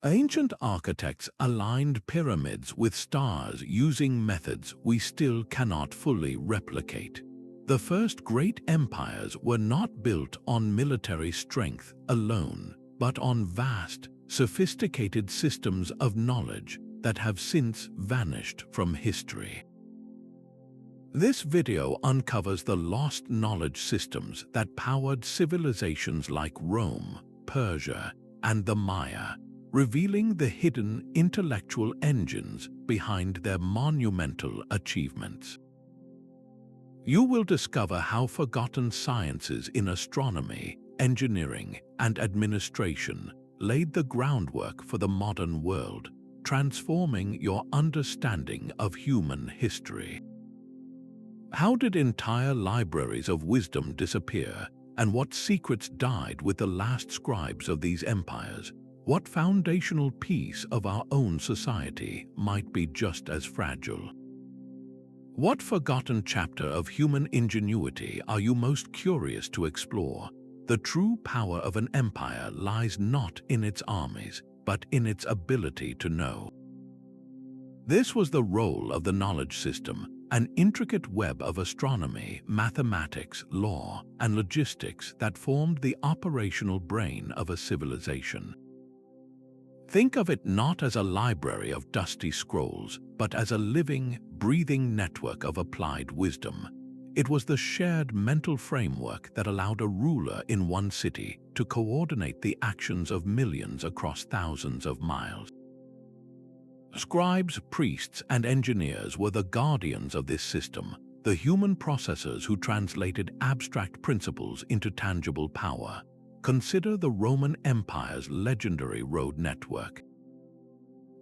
Ancient architects aligned pyramids with stars using methods we still cannot fully replicate. The first great empires were not built on military strength alone, but on vast, sophisticated systems of knowledge that have since vanished from history. This video uncovers the lost knowledge systems that powered civilizations like Rome, Persia, and the Maya, revealing the hidden intellectual engines behind their monumental achievements. You will discover how forgotten sciences in astronomy, engineering, and administration laid the groundwork for the modern world, transforming your understanding of human history. How did entire libraries of wisdom disappear, and what secrets died with the last scribes of these empires? What foundational piece of our own society might be just as fragile? What forgotten chapter of human ingenuity are you most curious to explore? The true power of an empire lies not in its armies, but in its ability to know. This was the role of the knowledge system, an intricate web of astronomy, mathematics, law, and logistics that formed the operational brain of a civilization. Think of it not as a library of dusty scrolls, but as a living, breathing network of applied wisdom. It was the shared mental framework that allowed a ruler in one city to coordinate the actions of millions across thousands of miles. Scribes, priests, and engineers were the guardians of this system, the human processors who translated abstract principles into tangible power. Consider the Roman Empire's legendary road network.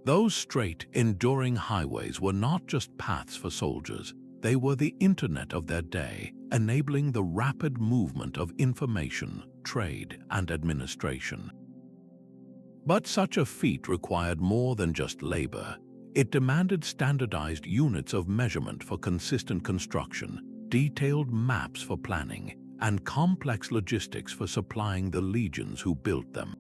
Those straight, enduring highways were not just paths for soldiers, they were the internet of their day, enabling the rapid movement of information, trade, and administration. But such a feat required more than just labor. It demanded standardized units of measurement for consistent construction, detailed maps for planning, and complex logistics for supplying the legions who built them.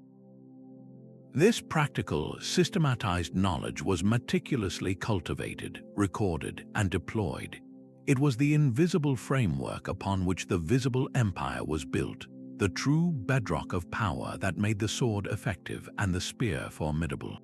This practical, systematized knowledge was meticulously cultivated, recorded, and deployed. It was the invisible framework upon which the visible empire was built, the true bedrock of power that made the sword effective and the spear formidable.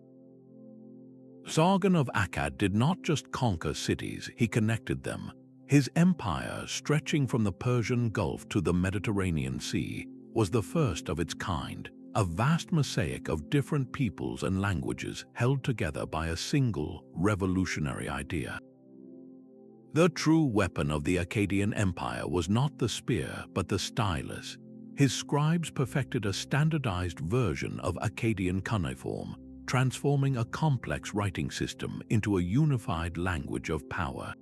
Sargon of Akkad did not just conquer cities, he connected them. His empire, stretching from the Persian Gulf to the Mediterranean Sea, was the first of its kind, a vast mosaic of different peoples and languages held together by a single, revolutionary idea. The true weapon of the Akkadian Empire was not the spear but the stylus. His scribes perfected a standardized version of Akkadian cuneiform, transforming a complex writing system into a unified language of power.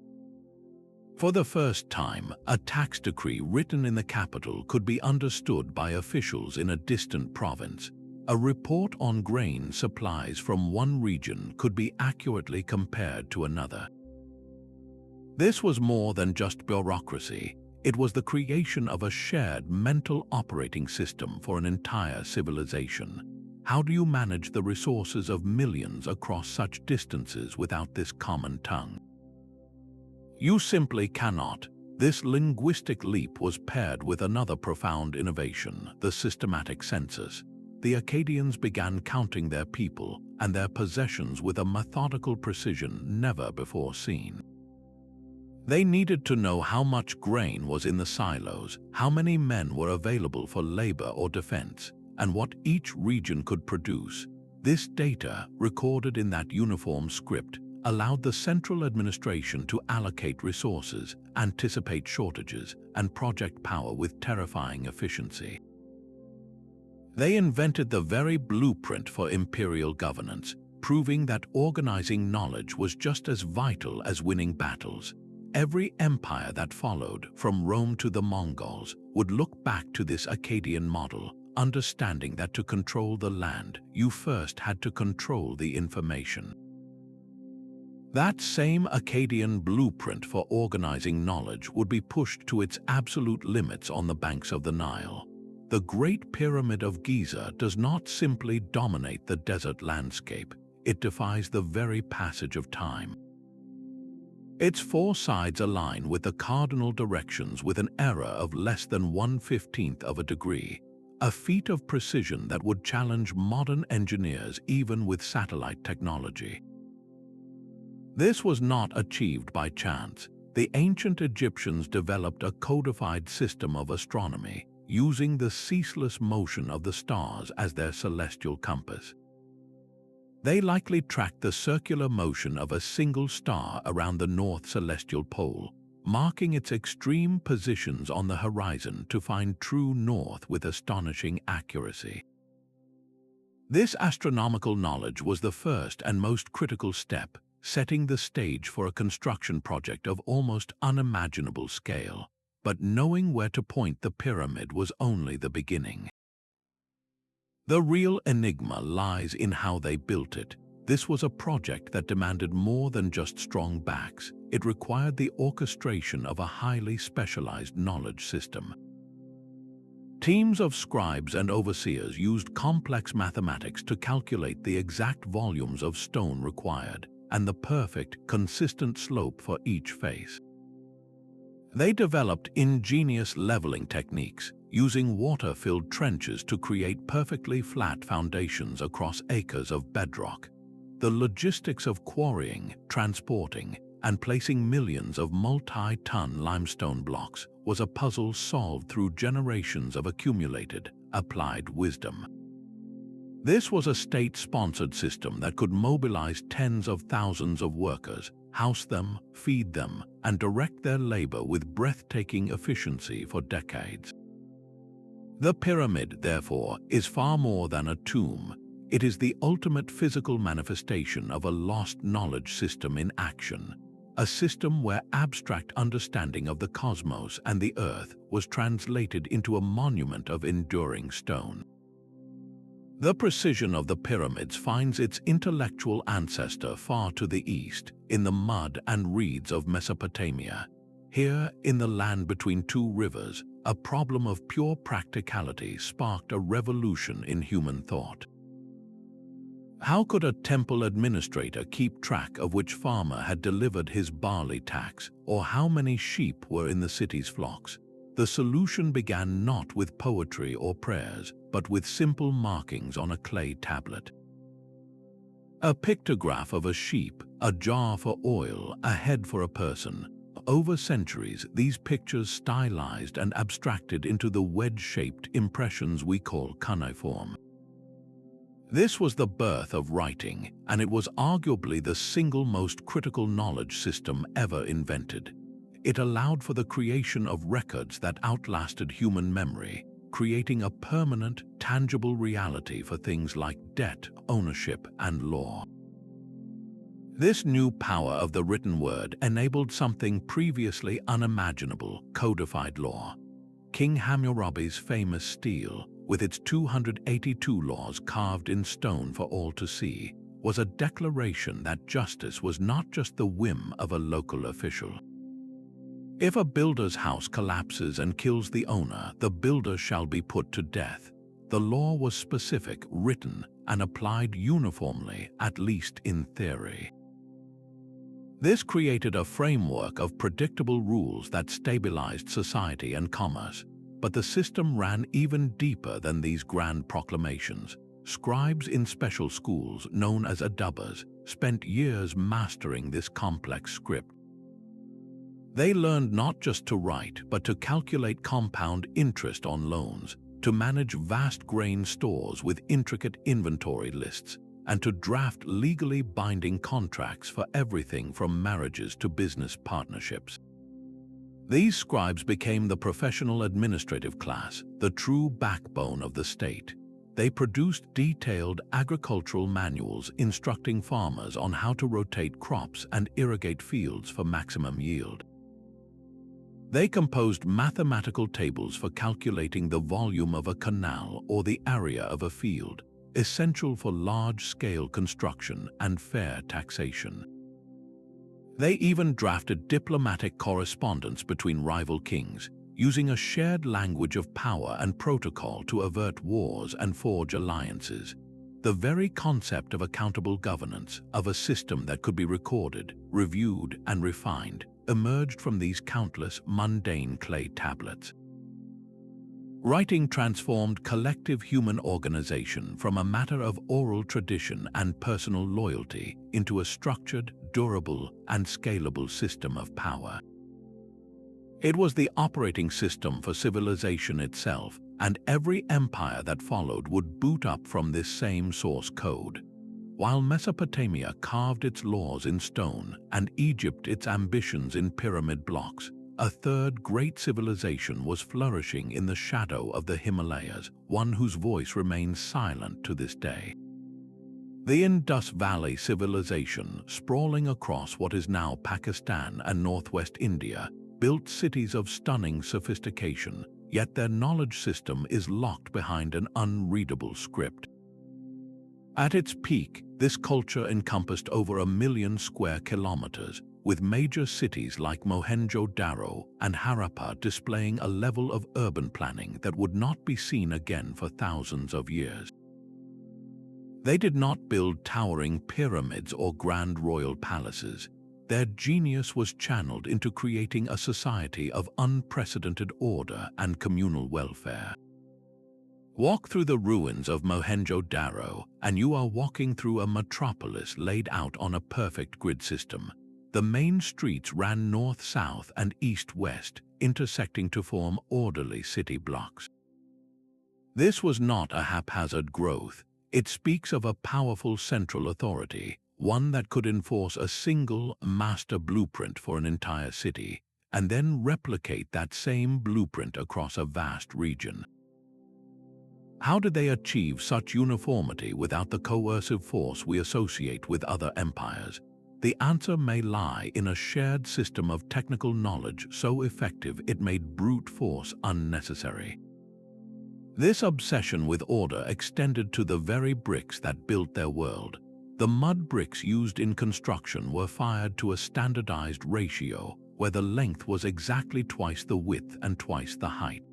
For the first time, a tax decree written in the capital could be understood by officials in a distant province. A report on grain supplies from one region could be accurately compared to another. This was more than just bureaucracy. It was the creation of a shared mental operating system for an entire civilization. How do you manage the resources of millions across such distances without this common tongue? You simply cannot. This linguistic leap was paired with another profound innovation, the systematic census. The Akkadians began counting their people and their possessions with a methodical precision never before seen. They needed to know how much grain was in the silos, how many men were available for labor or defense, and what each region could produce. This data, recorded in that uniform script, allowed the central administration to allocate resources, anticipate shortages, and project power with terrifying efficiency. They invented the very blueprint for imperial governance, proving that organizing knowledge was just as vital as winning battles. Every empire that followed, from Rome to the Mongols, would look back to this Akkadian model, understanding that to control the land, you first had to control the information. That same Akkadian blueprint for organizing knowledge would be pushed to its absolute limits on the banks of the Nile. the Great Pyramid of Giza does not simply dominate the desert landscape, it defies the very passage of time. Its four sides align with the cardinal directions with an error of less than 1/15 of a degree, a feat of precision that would challenge modern engineers even with satellite technology. This was not achieved by chance. The ancient Egyptians developed a codified system of astronomy, using the ceaseless motion of the stars as their celestial compass. They likely tracked the circular motion of a single star around the north celestial pole, marking its extreme positions on the horizon to find true north with astonishing accuracy. This astronomical knowledge was the first and most critical step, setting the stage for a construction project of almost unimaginable scale. But knowing where to point the pyramid was only the beginning. The real enigma lies in how they built it. This was a project that demanded more than just strong backs. It required the orchestration of a highly specialized knowledge system. Teams of scribes and overseers used complex mathematics to calculate the exact volumes of stone required and the perfect, consistent slope for each face. They developed ingenious leveling techniques, using water-filled trenches to create perfectly flat foundations across acres of bedrock. The logistics of quarrying, transporting, and placing millions of multi-ton limestone blocks was a puzzle solved through generations of accumulated, applied wisdom. This was a state-sponsored system that could mobilize tens of thousands of workers, house them, feed them, and direct their labor with breathtaking efficiency for decades. The pyramid, therefore, is far more than a tomb. It is the ultimate physical manifestation of a lost knowledge system in action, a system where abstract understanding of the cosmos and the earth was translated into a monument of enduring stone. The precision of the pyramids finds its intellectual ancestor far to the east, in the mud and reeds of Mesopotamia. Here, in the land between two rivers, a problem of pure practicality sparked a revolution in human thought. How could a temple administrator keep track of which farmer had delivered his barley tax, or how many sheep were in the city's flocks? The solution began not with poetry or prayers, but with simple markings on a clay tablet. A pictograph of a sheep, a jar for oil, a head for a person. Over centuries, these pictures stylized and abstracted into the wedge-shaped impressions we call cuneiform. This was the birth of writing, and it was arguably the single most critical knowledge system ever invented. It allowed for the creation of records that outlasted human memory, creating a permanent, tangible reality for things like debt, ownership, and law. This new power of the written word enabled something previously unimaginable: codified law. King Hammurabi's famous stele, with its 282 laws carved in stone for all to see, was a declaration that justice was not just the whim of a local official. If a builder's house collapses and kills the owner, the builder shall be put to death. The law was specific, written, and applied uniformly, at least in theory. This created a framework of predictable rules that stabilized society and commerce. But the system ran even deeper than these grand proclamations. Scribes in special schools, known as adubbas, spent years mastering this complex script. They learned not just to write, but to calculate compound interest on loans, to manage vast grain stores with intricate inventory lists, and to draft legally binding contracts for everything from marriages to business partnerships. These scribes became the professional administrative class, the true backbone of the state. They produced detailed agricultural manuals instructing farmers on how to rotate crops and irrigate fields for maximum yield. They composed mathematical tables for calculating the volume of a canal or the area of a field, essential for large-scale construction and fair taxation. They even drafted diplomatic correspondence between rival kings, using a shared language of power and protocol to avert wars and forge alliances. The very concept of accountable governance, of a system that could be recorded, reviewed, and refined, emerged from these countless mundane clay tablets. Writing transformed collective human organization from a matter of oral tradition and personal loyalty into a structured, durable, and scalable system of power. It was the operating system for civilization itself, and every empire that followed would boot up from this same source code. While Mesopotamia carved its laws in stone and Egypt its ambitions in pyramid blocks, a third great civilization was flourishing in the shadow of the Himalayas, one whose voice remains silent to this day. The Indus Valley civilization, sprawling across what is now Pakistan and northwest India, built cities of stunning sophistication, yet their knowledge system is locked behind an unreadable script. At its peak, this culture encompassed over 1 million square kilometers, with major cities like Mohenjo-Daro and Harappa displaying a level of urban planning that would not be seen again for thousands of years. They did not build towering pyramids or grand royal palaces. Their genius was channeled into creating a society of unprecedented order and communal welfare. Walk through the ruins of Mohenjo-Daro, and you are walking through a metropolis laid out on a perfect grid system. The main streets ran north-south and east-west, intersecting to form orderly city blocks. This was not a haphazard growth. It speaks of a powerful central authority, one that could enforce a single master blueprint for an entire city, and then replicate that same blueprint across a vast region. How did they achieve such uniformity without the coercive force we associate with other empires? The answer may lie in a shared system of technical knowledge so effective it made brute force unnecessary. This obsession with order extended to the very bricks that built their world. The mud bricks used in construction were fired to a standardized ratio, where the length was exactly twice the width and twice the height.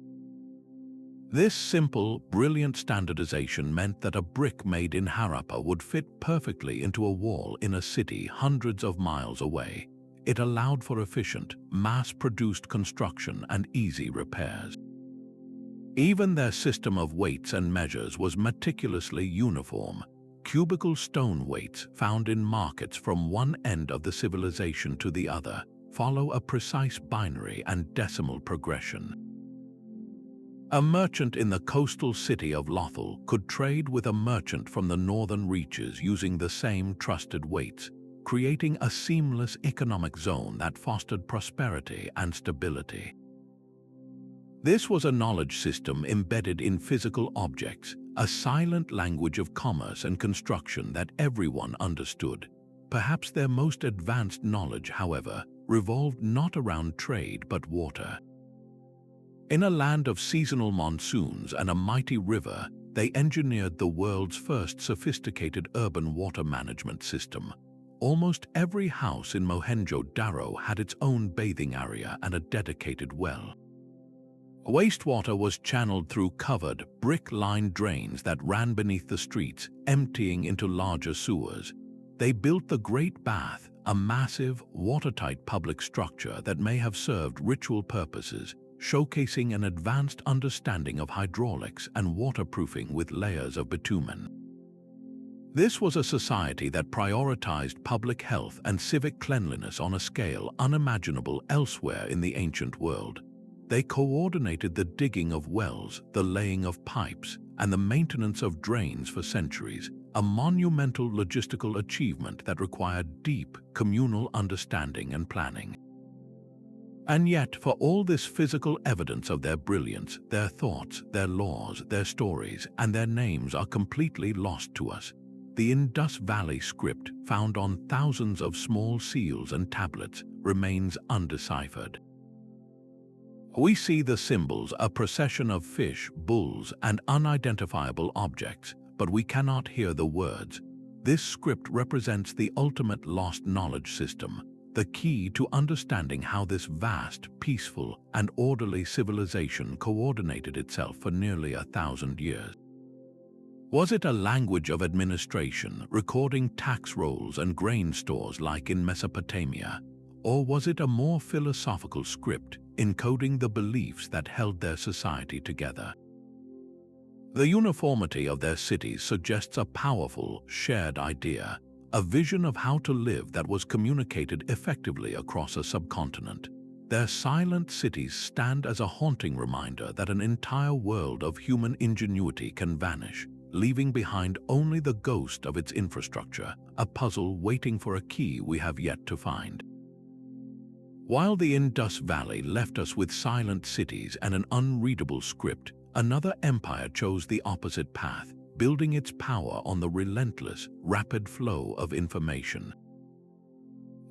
This simple, brilliant standardization meant that a brick made in Harappa would fit perfectly into a wall in a city hundreds of miles away. It allowed for efficient, mass-produced construction and easy repairs. Even their system of weights and measures was meticulously uniform. Cubical stone weights found in markets from one end of the civilization to the other follow a precise binary and decimal progression. A merchant in the coastal city of Lothal could trade with a merchant from the northern reaches using the same trusted weights, creating a seamless economic zone that fostered prosperity and stability. This was a knowledge system embedded in physical objects, a silent language of commerce and construction that everyone understood. Perhaps their most advanced knowledge, however, revolved not around trade but water. In a land of seasonal monsoons and a mighty river, they engineered the world's first sophisticated urban water management system. Almost every house in Mohenjo-Daro had its own bathing area and a dedicated well. Wastewater was channeled through covered, brick-lined drains that ran beneath the streets, emptying into larger sewers. They built the Great Bath, a massive, watertight public structure that may have served ritual purposes, showcasing an advanced understanding of hydraulics and waterproofing with layers of bitumen. This was a society that prioritized public health and civic cleanliness on a scale unimaginable elsewhere in the ancient world. They coordinated the digging of wells, the laying of pipes, and the maintenance of drains for centuries, a monumental logistical achievement that required deep, communal understanding and planning. And yet, for all this physical evidence of their brilliance, their thoughts, their laws, their stories, and their names are completely lost to us. The Indus Valley script, found on thousands of small seals and tablets, remains undeciphered. We see the symbols, a procession of fish, bulls, and unidentifiable objects, but we cannot hear the words. This script represents the ultimate lost knowledge system, the key to understanding how this vast, peaceful, and orderly civilization coordinated itself for nearly 1,000 years. Was it a language of administration, recording tax rolls and grain stores like in Mesopotamia, or was it a more philosophical script, encoding the beliefs that held their society together? The uniformity of their cities suggests a powerful, shared idea, a vision of how to live that was communicated effectively across a subcontinent. Their silent cities stand as a haunting reminder that an entire world of human ingenuity can vanish, leaving behind only the ghost of its infrastructure, a puzzle waiting for a key we have yet to find. While the Indus Valley left us with silent cities and an unreadable script, another empire chose the opposite path, building its power on the relentless, rapid flow of information.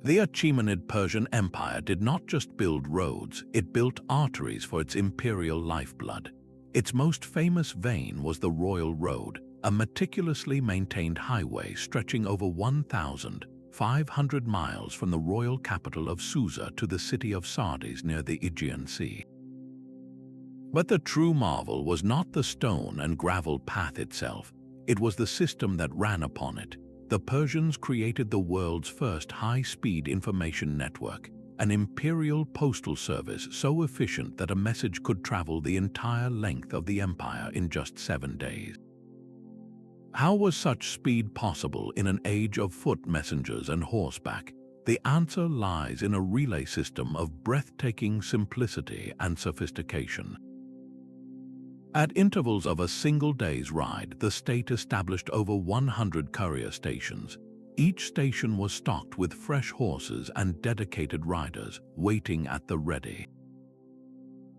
The Achaemenid Persian Empire did not just build roads, it built arteries for its imperial lifeblood. Its most famous vein was the Royal Road, a meticulously maintained highway stretching over 1,500 miles from the royal capital of Susa to the city of Sardis near the Aegean Sea. But the true marvel was not the stone and gravel path itself, it was the system that ran upon it. The Persians created the world's first high-speed information network, an imperial postal service so efficient that a message could travel the entire length of the empire in just 7 days. How was such speed possible in an age of foot messengers and horseback? The answer lies in a relay system of breathtaking simplicity and sophistication. At intervals of a single day's ride, the state established over 100 courier stations. Each station was stocked with fresh horses and dedicated riders, waiting at the ready.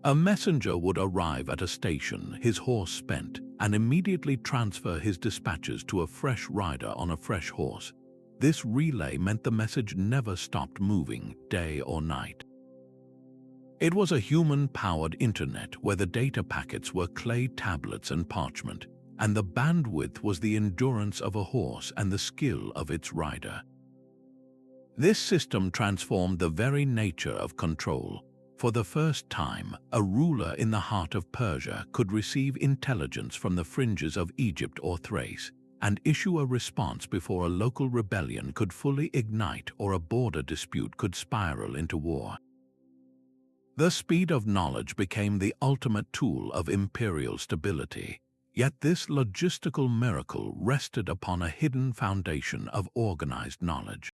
A messenger would arrive at a station, his horse spent, and immediately transfer his dispatches to a fresh rider on a fresh horse. This relay meant the message never stopped moving, day or night. It was a human-powered internet where the data packets were clay tablets and parchment, and the bandwidth was the endurance of a horse and the skill of its rider. This system transformed the very nature of control. For the first time, a ruler in the heart of Persia could receive intelligence from the fringes of Egypt or Thrace, and issue a response before a local rebellion could fully ignite or a border dispute could spiral into war. The speed of knowledge became the ultimate tool of imperial stability, yet this logistical miracle rested upon a hidden foundation of organized knowledge.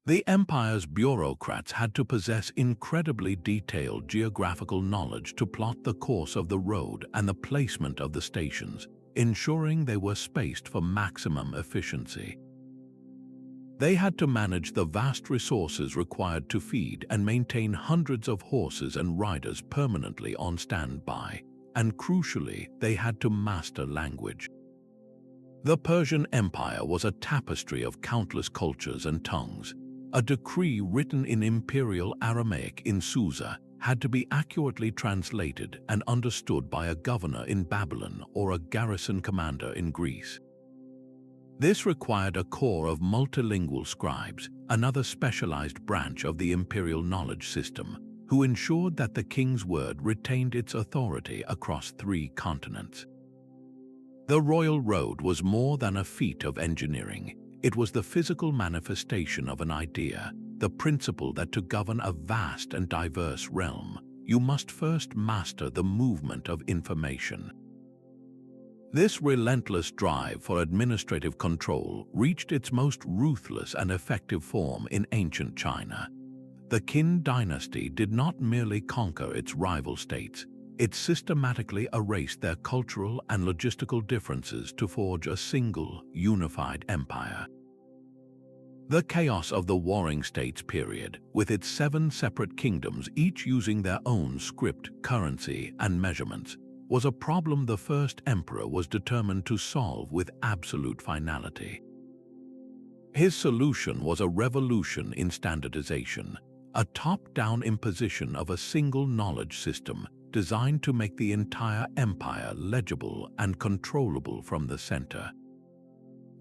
The empire's bureaucrats had to possess incredibly detailed geographical knowledge to plot the course of the road and the placement of the stations, ensuring they were spaced for maximum efficiency. They had to manage the vast resources required to feed and maintain hundreds of horses and riders permanently on standby, and crucially, they had to master language. The Persian Empire was a tapestry of countless cultures and tongues. A decree written in Imperial Aramaic in Susa had to be accurately translated and understood by a governor in Babylon or a garrison commander in Greece. This required a corps of multilingual scribes, another specialized branch of the imperial knowledge system, who ensured that the king's word retained its authority across 3 continents. The Royal Road was more than a feat of engineering. It was the physical manifestation of an idea, the principle that to govern a vast and diverse realm, you must first master the movement of information. This relentless drive for administrative control reached its most ruthless and effective form in ancient China. The Qin dynasty did not merely conquer its rival states, it systematically erased their cultural and logistical differences to forge a single, unified empire. The chaos of the Warring States period, with its 7 separate kingdoms each using their own script, currency, and measurements, was a problem the first emperor was determined to solve with absolute finality. His solution was a revolution in standardization, a top-down imposition of a single knowledge system designed to make the entire empire legible and controllable from the center.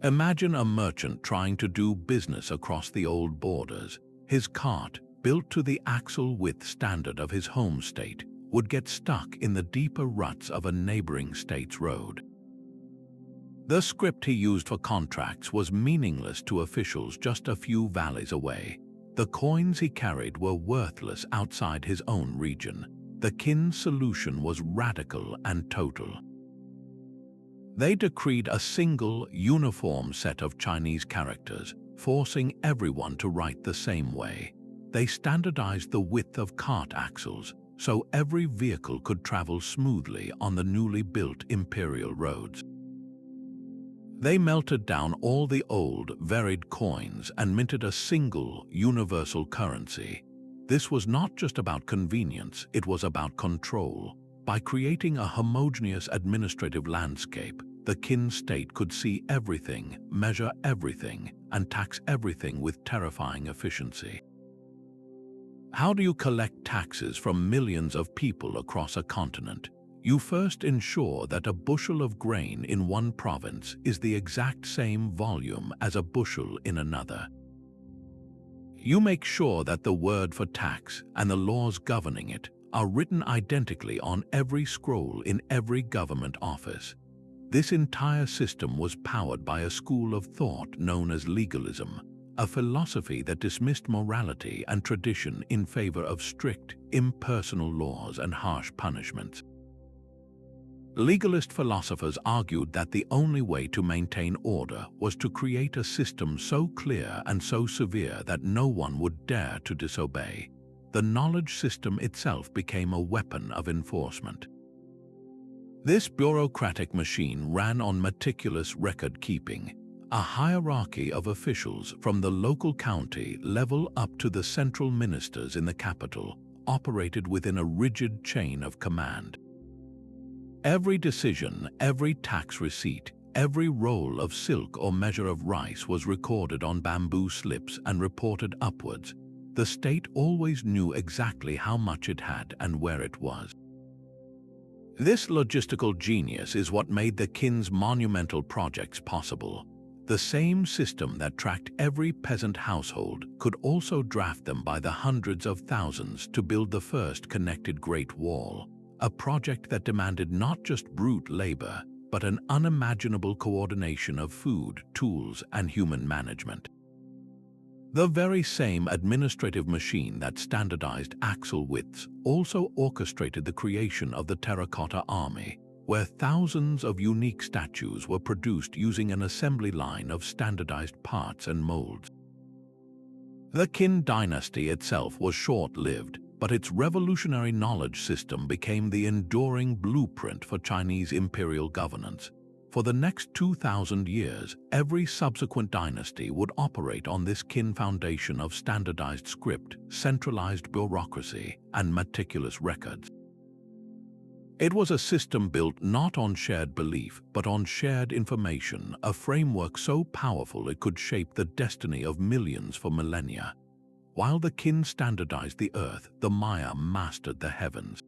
Imagine a merchant trying to do business across the old borders. His cart, built to the axle width standard of his home state, would get stuck in the deeper ruts of a neighboring state's road. The script he used for contracts was meaningless to officials just a few valleys away. The coins he carried were worthless outside his own region. The Qin's solution was radical and total. They decreed a single, uniform set of Chinese characters, forcing everyone to write the same way. They standardized the width of cart axles, so every vehicle could travel smoothly on the newly built imperial roads. They melted down all the old, varied coins and minted a single, universal currency. This was not just about convenience, it was about control. By creating a homogeneous administrative landscape, the Qin state could see everything, measure everything, and tax everything with terrifying efficiency. How do you collect taxes from millions of people across a continent? You first ensure that a bushel of grain in one province is the exact same volume as a bushel in another. You make sure that the word for tax and the laws governing it are written identically on every scroll in every government office. This entire system was powered by a school of thought known as legalism, a philosophy that dismissed morality and tradition in favor of strict, impersonal laws and harsh punishments. Legalist philosophers argued that the only way to maintain order was to create a system so clear and so severe that no one would dare to disobey. The knowledge system itself became a weapon of enforcement. This bureaucratic machine ran on meticulous record-keeping. A hierarchy of officials from the local county level up to the central ministers in the capital operated within a rigid chain of command. Every decision, every tax receipt, every roll of silk or measure of rice was recorded on bamboo slips and reported upwards. The state always knew exactly how much it had and where it was. This logistical genius is what made the Qin's monumental projects possible. The same system that tracked every peasant household could also draft them by the hundreds of thousands to build the first connected Great Wall, a project that demanded not just brute labor, but an unimaginable coordination of food, tools, and human management. The very same administrative machine that standardized axle widths also orchestrated the creation of the terracotta army, where thousands of unique statues were produced using an assembly line of standardized parts and molds. The Qin dynasty itself was short-lived, but its revolutionary knowledge system became the enduring blueprint for Chinese imperial governance. For the next 2,000 years, every subsequent dynasty would operate on this Qin foundation of standardized script, centralized bureaucracy, and meticulous records. It was a system built not on shared belief, but on shared information, a framework so powerful it could shape the destiny of millions for millennia. While the Qin standardized the earth, the Maya mastered the heavens.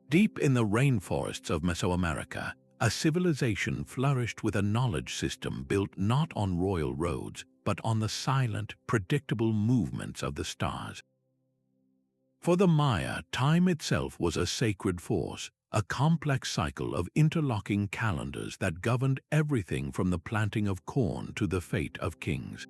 Deep in the rainforests of Mesoamerica, a civilization flourished with a knowledge system built not on royal roads, but on the silent, predictable movements of the stars. For the Maya, time itself was a sacred force, a complex cycle of interlocking calendars that governed everything from the planting of corn to the fate of kings.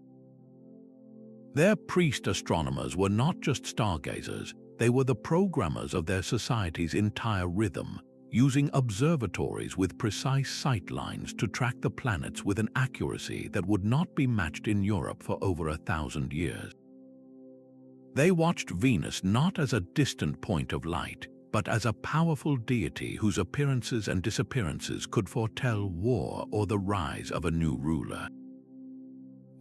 Their priest astronomers were not just stargazers, they were the programmers of their society's entire rhythm, using observatories with precise sight lines to track the planets with an accuracy that would not be matched in Europe for over 1,000 years. They watched Venus not as a distant point of light, but as a powerful deity whose appearances and disappearances could foretell war or the rise of a new ruler.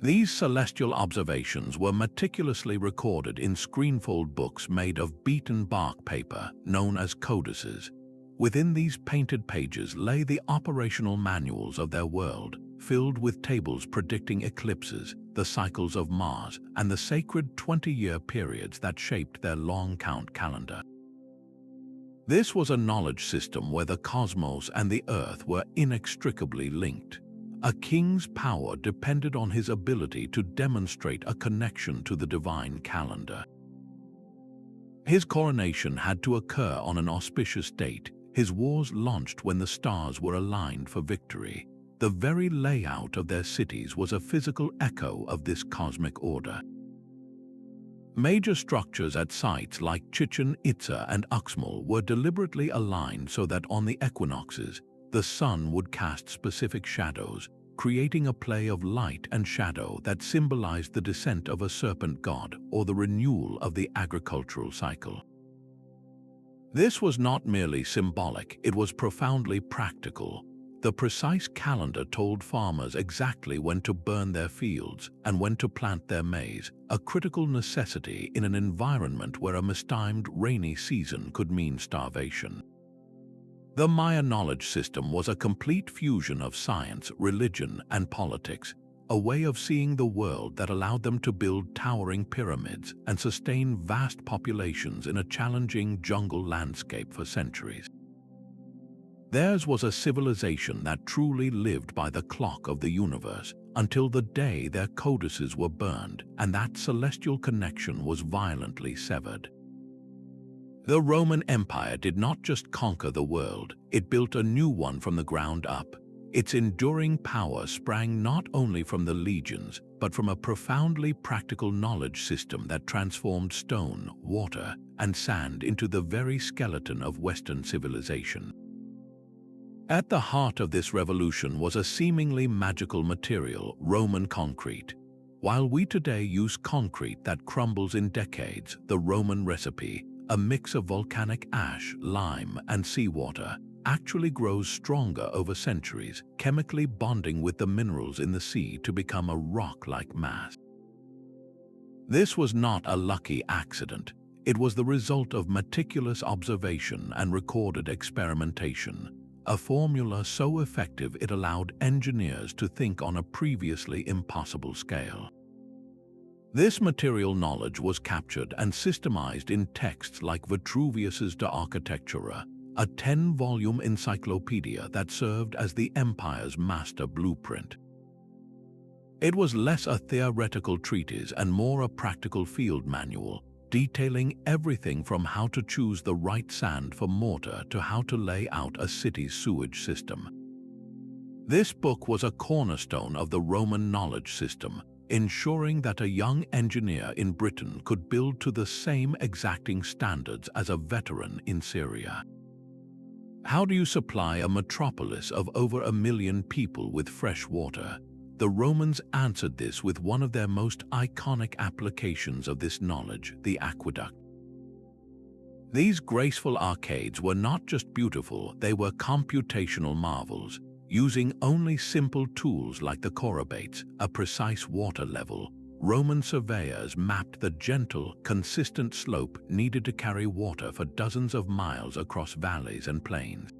These celestial observations were meticulously recorded in screenfold books made of beaten bark paper, known as codices. Within these painted pages lay the operational manuals of their world, filled with tables predicting eclipses, the cycles of Mars, and the sacred 20-year periods that shaped their long-count calendar. This was a knowledge system where the cosmos and the Earth were inextricably linked, A king's power depended on his ability to demonstrate a connection to the divine calendar. His coronation had to occur on an auspicious date. His wars launched when the stars were aligned for victory. The very layout of their cities was a physical echo of this cosmic order. Major structures at sites like Chichen Itza and Uxmal were deliberately aligned so that on the equinoxes, the sun would cast specific shadows, creating a play of light and shadow that symbolized the descent of a serpent god or the renewal of the agricultural cycle. This was not merely symbolic, it was profoundly practical. The precise calendar told farmers exactly when to burn their fields and when to plant their maize, a critical necessity in an environment where a mistimed rainy season could mean starvation. The Maya knowledge system was a complete fusion of science, religion, and politics, a way of seeing the world that allowed them to build towering pyramids and sustain vast populations in a challenging jungle landscape for centuries. Theirs was a civilization that truly lived by the clock of the universe until the day their codices were burned and that celestial connection was violently severed. The Roman Empire did not just conquer the world, it built a new one from the ground up. Its enduring power sprang not only from the legions, but from a profoundly practical knowledge system that transformed stone, water, and sand into the very skeleton of Western civilization. At the heart of this revolution was a seemingly magical material, Roman concrete. While we today use concrete that crumbles in decades, the Roman recipe, a mix of volcanic ash, lime, and seawater, actually grows stronger over centuries, chemically bonding with the minerals in the sea to become a rock-like mass. This was not a lucky accident. It was the result of meticulous observation and recorded experimentation, a formula so effective it allowed engineers to think on a previously impossible scale. This material knowledge was captured and systemized in texts like Vitruvius's De Architectura, a 10-volume encyclopedia that served as the empire's master blueprint. It was less a theoretical treatise and more a practical field manual, detailing everything from how to choose the right sand for mortar to how to lay out a city's sewage system. This book was a cornerstone of the Roman knowledge system, ensuring that a young engineer in Britain could build to the same exacting standards as a veteran in Syria. How do you supply a metropolis of over 1 million people with fresh water? The Romans answered this with one of their most iconic applications of this knowledge, the aqueduct. These graceful arcades were not just beautiful, they were computational marvels. Using only simple tools like the chorobates, a precise water level, Roman surveyors mapped the gentle, consistent slope needed to carry water for dozens of miles across valleys and plains.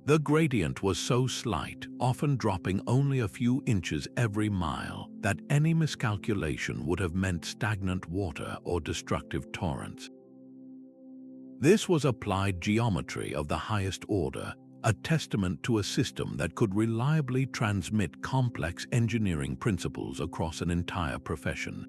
The gradient was so slight, often dropping only a few inches every mile, that any miscalculation would have meant stagnant water or destructive torrents. This was applied geometry of the highest order, a testament to a system that could reliably transmit complex engineering principles across an entire profession.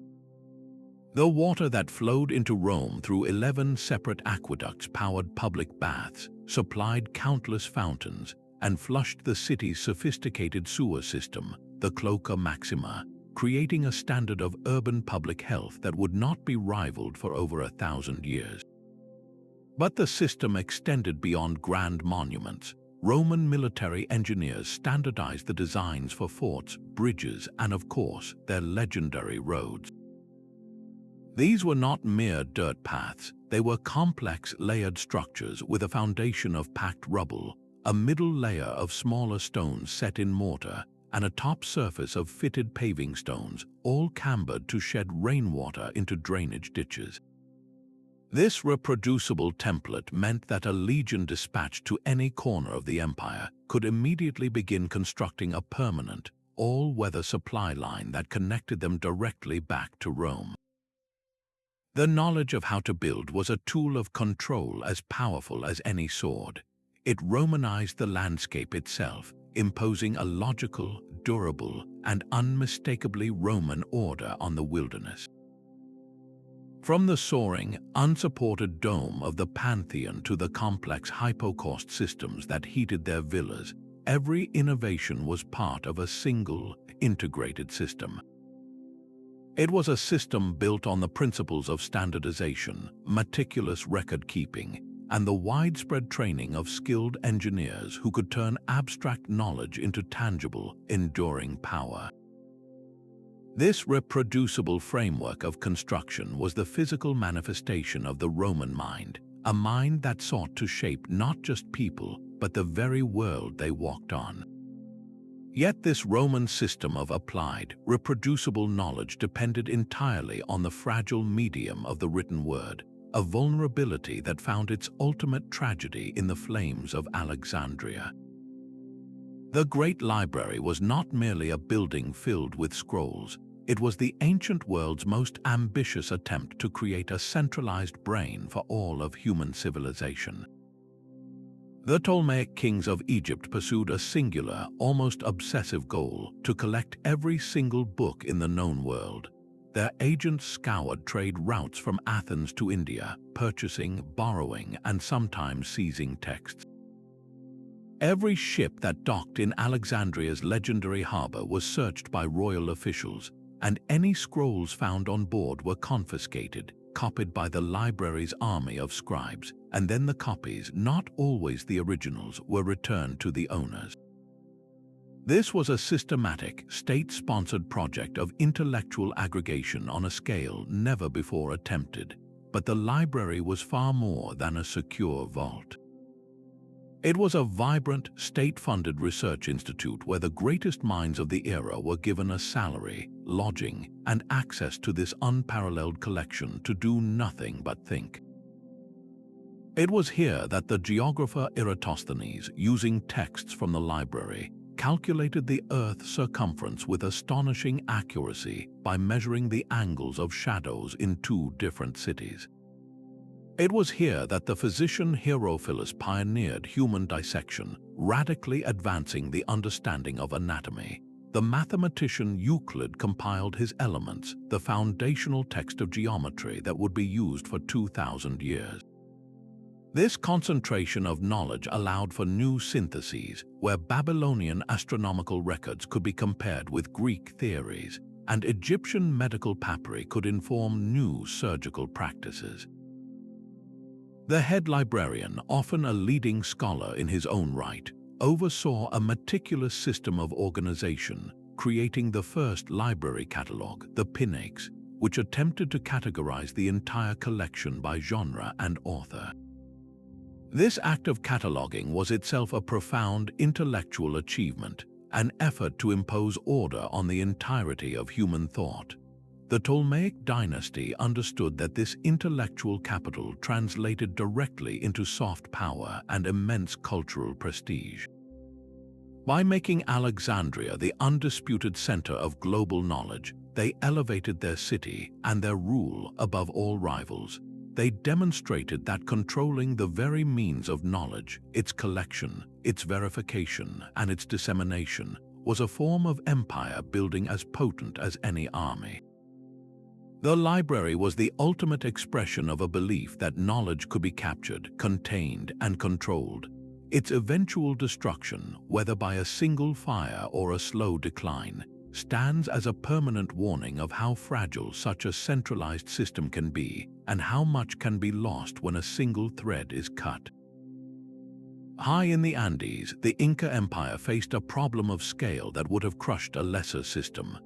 The water that flowed into Rome through 11 separate aqueducts powered public baths, supplied countless fountains, and flushed the city's sophisticated sewer system, the Cloaca Maxima, creating a standard of urban public health that would not be rivaled for over 1,000 years. But the system extended beyond grand monuments. Roman military engineers standardized the designs for forts, bridges, and of course, their legendary roads. These were not mere dirt paths, they were complex layered structures with a foundation of packed rubble, a middle layer of smaller stones set in mortar, and a top surface of fitted paving stones, all cambered to shed rainwater into drainage ditches. This reproducible template meant that a legion dispatched to any corner of the empire could immediately begin constructing a permanent, all-weather supply line that connected them directly back to Rome. The knowledge of how to build was a tool of control as powerful as any sword. It Romanized the landscape itself, imposing a logical, durable, and unmistakably Roman order on the wilderness. From the soaring, unsupported dome of the Pantheon to the complex hypocaust systems that heated their villas, every innovation was part of a single, integrated system. It was a system built on the principles of standardization, meticulous record-keeping, and the widespread training of skilled engineers who could turn abstract knowledge into tangible, enduring power. This reproducible framework of construction was the physical manifestation of the Roman mind, a mind that sought to shape not just people, but the very world they walked on. Yet this Roman system of applied, reproducible knowledge depended entirely on the fragile medium of the written word, a vulnerability that found its ultimate tragedy in the flames of Alexandria. The Great Library was not merely a building filled with scrolls. It was the ancient world's most ambitious attempt to create a centralized brain for all of human civilization. The Ptolemaic kings of Egypt pursued a singular, almost obsessive goal: to collect every single book in the known world. Their agents scoured trade routes from Athens to India, purchasing, borrowing, and sometimes seizing texts. Every ship that docked in Alexandria's legendary harbor was searched by royal officials, and any scrolls found on board were confiscated, copied by the library's army of scribes, and then the copies, not always the originals, were returned to the owners. This was a systematic, state-sponsored project of intellectual aggregation on a scale never before attempted, but the library was far more than a secure vault. It was a vibrant, state-funded research institute where the greatest minds of the era were given a salary, lodging, and access to this unparalleled collection to do nothing but think. It was here that the geographer Eratosthenes, using texts from the library, calculated the Earth's circumference with astonishing accuracy by measuring the angles of shadows in two different cities. It was here that the physician Herophilus pioneered human dissection, radically advancing the understanding of anatomy. The mathematician Euclid compiled his Elements, the foundational text of geometry that would be used for 2,000 years. This concentration of knowledge allowed for new syntheses, where Babylonian astronomical records could be compared with Greek theories, and Egyptian medical papyri could inform new surgical practices. The head librarian, often a leading scholar in his own right, oversaw a meticulous system of organization, creating the first library catalog, the Pinax, which attempted to categorize the entire collection by genre and author. This act of cataloging was itself a profound intellectual achievement, an effort to impose order on the entirety of human thought. The Ptolemaic dynasty understood that this intellectual capital translated directly into soft power and immense cultural prestige. By making Alexandria the undisputed center of global knowledge, they elevated their city and their rule above all rivals. They demonstrated that controlling the very means of knowledge, its collection, its verification, and its dissemination, was a form of empire building as potent as any army. The library was the ultimate expression of a belief that knowledge could be captured, contained, and controlled. Its eventual destruction, whether by a single fire or a slow decline, stands as a permanent warning of how fragile such a centralized system can be and how much can be lost when a single thread is cut. High in the Andes, the Inca Empire faced a problem of scale that would have crushed a lesser system.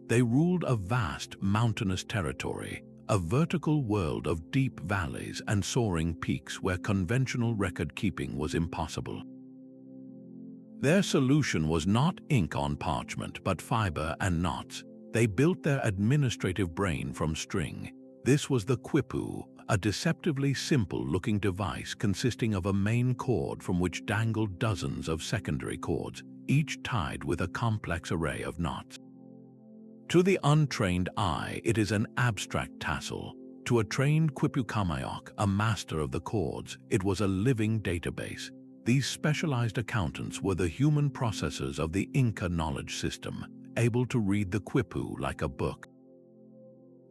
They ruled a vast, mountainous territory, a vertical world of deep valleys and soaring peaks where conventional record-keeping was impossible. Their solution was not ink on parchment, but fiber and knots. They built their administrative brain from string. This was the Quipu, a deceptively simple-looking device consisting of a main cord from which dangled dozens of secondary cords, each tied with a complex array of knots. To the untrained eye, it is an abstract tassel. To a trained Quipu Kamayok, a master of the chords, it was a living database. these specialized accountants were the human processors of the Inca knowledge system, able to read the Quipu like a book.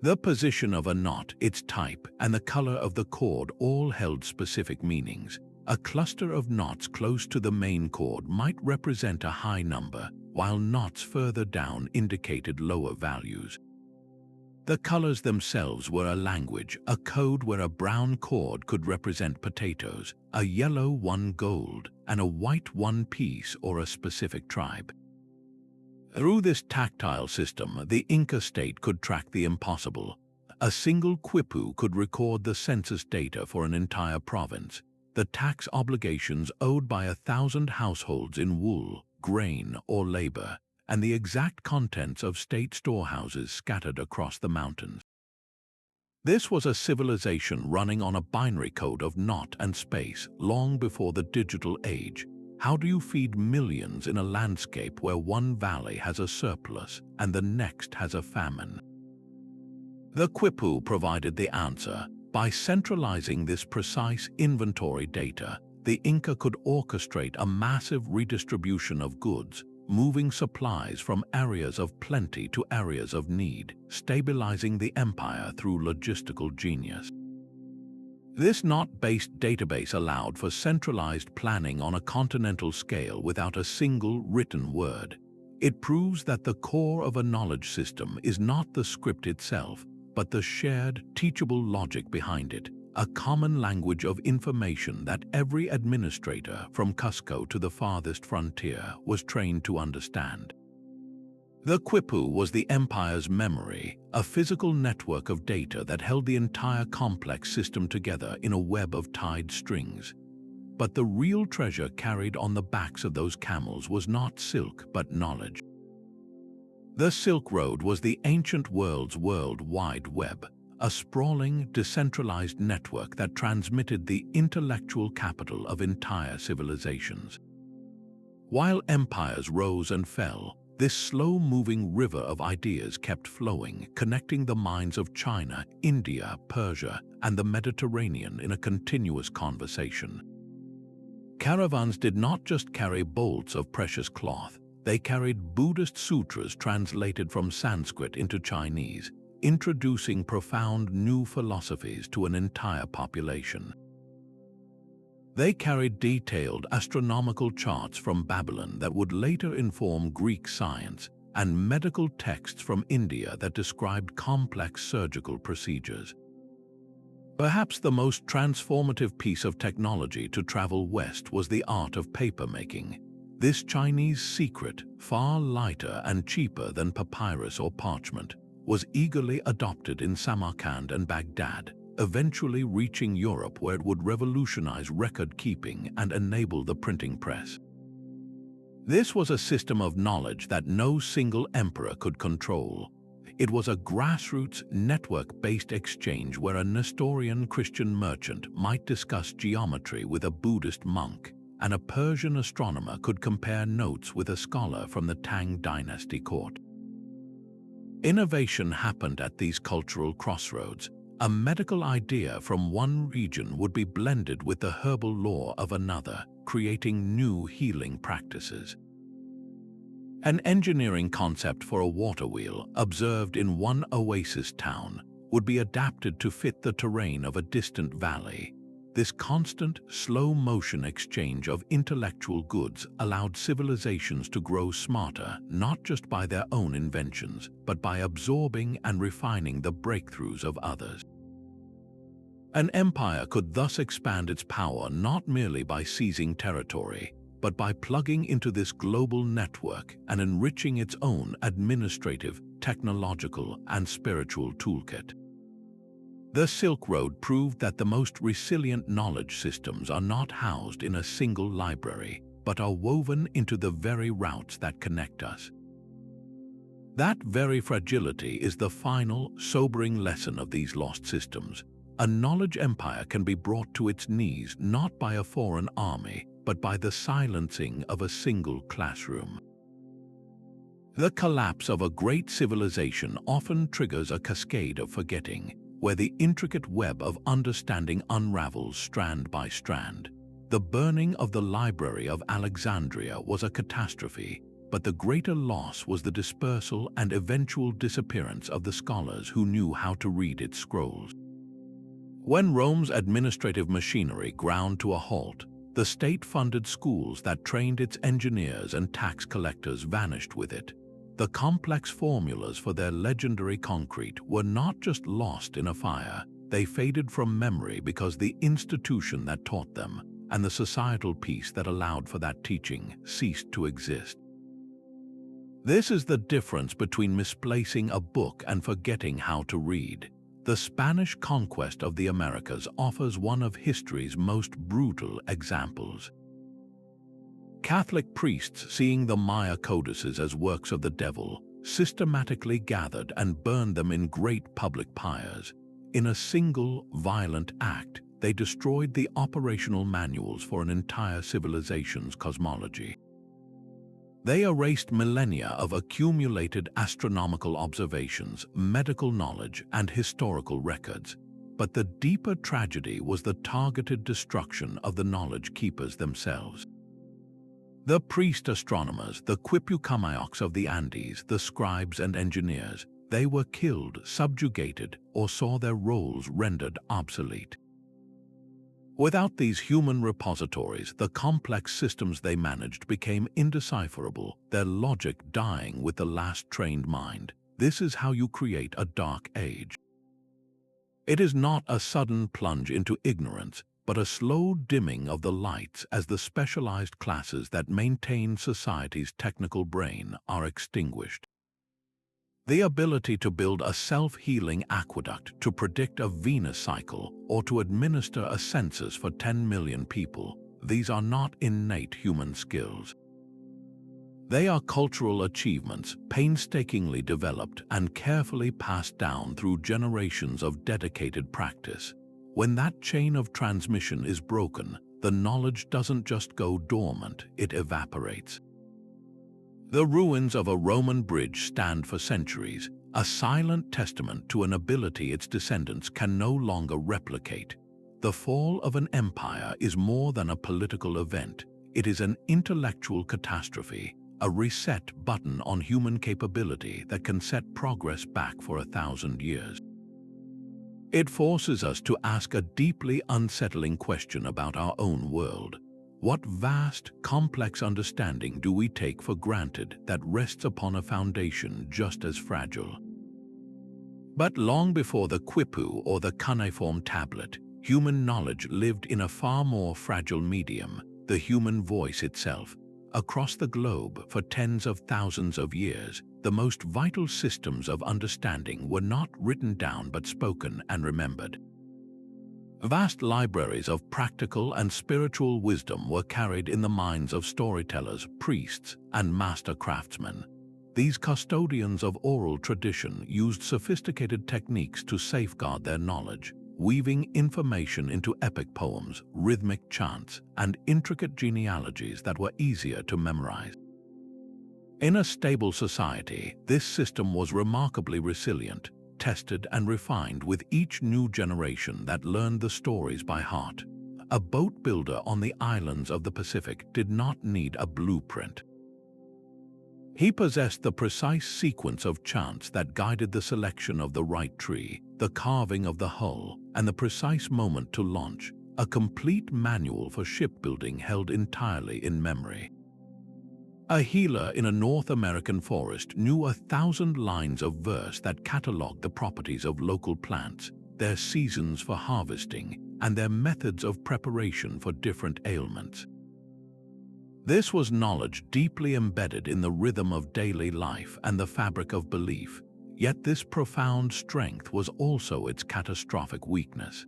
The position of a knot, its type, and the color of the cord all held specific meanings. A cluster of knots close to the main cord might represent a high number, while knots further down indicated lower values. The colors themselves were a language, a code where a brown cord could represent potatoes, a yellow one gold, and a white one peace or a specific tribe. Through this tactile system, the Inca state could track the impossible. A single Quipu could record the census data for an entire province, the tax obligations owed by 1,000 households in wool, grain, or labor, and the exact contents of state storehouses scattered across the mountains. This was a civilization running on a binary code of knot and space long before the digital age. How do you feed millions in a landscape where one valley has a surplus and the next has a famine? The Quipu provided the answer. By centralizing this precise inventory data, the Inca could orchestrate a massive redistribution of goods, moving supplies from areas of plenty to areas of need, stabilizing the empire through logistical genius. This knot-based database allowed for centralized planning on a continental scale without a single written word. It proves that the core of a knowledge system is not the script itself, but the shared, teachable logic behind it, a common language of information that every administrator from Cusco to the farthest frontier was trained to understand. The Quipu was the empire's memory, a physical network of data that held the entire complex system together in a web of tied strings. But the real treasure carried on the backs of those camels was not silk but knowledge. The Silk Road was the ancient world's World Wide Web, a sprawling, decentralized network that transmitted the intellectual capital of entire civilizations. While empires rose and fell, this slow-moving river of ideas kept flowing, connecting the minds of China, India, Persia, and the Mediterranean in a continuous conversation. Caravans did not just carry bolts of precious cloth, they carried Buddhist sutras translated from Sanskrit into Chinese, introducing profound new philosophies to an entire population. They carried detailed astronomical charts from Babylon that would later inform Greek science, and medical texts from India that described complex surgical procedures. Perhaps the most transformative piece of technology to travel west was the art of papermaking. This Chinese secret, far lighter and cheaper than papyrus or parchment, was eagerly adopted in Samarkand and Baghdad, eventually reaching Europe where it would revolutionize record-keeping and enable the printing press. This was a system of knowledge that no single emperor could control. It was a grassroots, network-based exchange where a Nestorian Christian merchant might discuss geometry with a Buddhist monk, and a Persian astronomer could compare notes with a scholar from the Tang Dynasty court. Innovation happened at these cultural crossroads. A medical idea from one region would be blended with the herbal lore of another, creating new healing practices. An engineering concept for a water wheel, observed in one oasis town, would be adapted to fit the terrain of a distant valley. This constant, slow-motion exchange of intellectual goods allowed civilizations to grow smarter, not just by their own inventions, but by absorbing and refining the breakthroughs of others. An empire could thus expand its power not merely by seizing territory, but by plugging into this global network and enriching its own administrative, technological, and spiritual toolkit. The Silk Road proved that the most resilient knowledge systems are not housed in a single library, but are woven into the very routes that connect us. That very fragility is the final, sobering lesson of these lost systems. A knowledge empire can be brought to its knees not by a foreign army, but by the silencing of a single classroom. The collapse of a great civilization often triggers a cascade of forgetting, where the intricate web of understanding unravels strand by strand. The burning of the Library of Alexandria was a catastrophe, but the greater loss was the dispersal and eventual disappearance of the scholars who knew how to read its scrolls. When Rome's administrative machinery ground to a halt, the state-funded schools that trained its engineers and tax collectors vanished with it. The complex formulas for their legendary concrete were not just lost in a fire, they faded from memory because the institution that taught them and the societal peace that allowed for that teaching ceased to exist. This is the difference between misplacing a book and forgetting how to read. The Spanish conquest of the Americas offers one of history's most brutal examples. Catholic priests, seeing the Maya codices as works of the devil, systematically gathered and burned them in great public pyres. In a single, violent act, they destroyed the operational manuals for an entire civilization's cosmology. They erased millennia of accumulated astronomical observations, medical knowledge, and historical records. But the deeper tragedy was the targeted destruction of the knowledge keepers themselves. The priest astronomers, the Quipu of the Andes, the scribes and engineers, they were killed, subjugated, or saw their roles rendered obsolete. Without these human repositories, the complex systems they managed became indecipherable, their logic dying with the last trained mind. This is how you create a dark age. It is not a sudden plunge into ignorance, but a slow dimming of the lights as the specialized classes that maintain society's technical brain are extinguished. The ability to build a self-healing aqueduct, to predict a Venus cycle, or to administer a census for 10 million people, these are not innate human skills. They are cultural achievements, painstakingly developed and carefully passed down through generations of dedicated practice. When that chain of transmission is broken, the knowledge doesn't just go dormant, it evaporates. The ruins of a Roman bridge stand for centuries, a silent testament to an ability its descendants can no longer replicate. The fall of an empire is more than a political event. It is an intellectual catastrophe, a reset button on human capability that can set progress back for 1,000 years. It forces us to ask a deeply unsettling question about our own world. What vast, complex understanding do we take for granted that rests upon a foundation just as fragile? But long before the Quipu or the cuneiform tablet, human knowledge lived in a far more fragile medium, the human voice itself. Across the globe, for tens of thousands of years, the most vital systems of understanding were not written down but spoken and remembered. Vast libraries of practical and spiritual wisdom were carried in the minds of storytellers, priests, and master craftsmen. These custodians of oral tradition used sophisticated techniques to safeguard their knowledge, weaving information into epic poems, rhythmic chants, and intricate genealogies that were easier to memorize. In a stable society, this system was remarkably resilient, tested and refined with each new generation that learned the stories by heart. A boat builder on the islands of the Pacific did not need a blueprint. He possessed the precise sequence of chants that guided the selection of the right tree, the carving of the hull, and the precise moment to launch, a complete manual for shipbuilding held entirely in memory. A healer in a North American forest knew 1,000 lines of verse that catalogued the properties of local plants, their seasons for harvesting, and their methods of preparation for different ailments. This was knowledge deeply embedded in the rhythm of daily life and the fabric of belief, yet this profound strength was also its catastrophic weakness.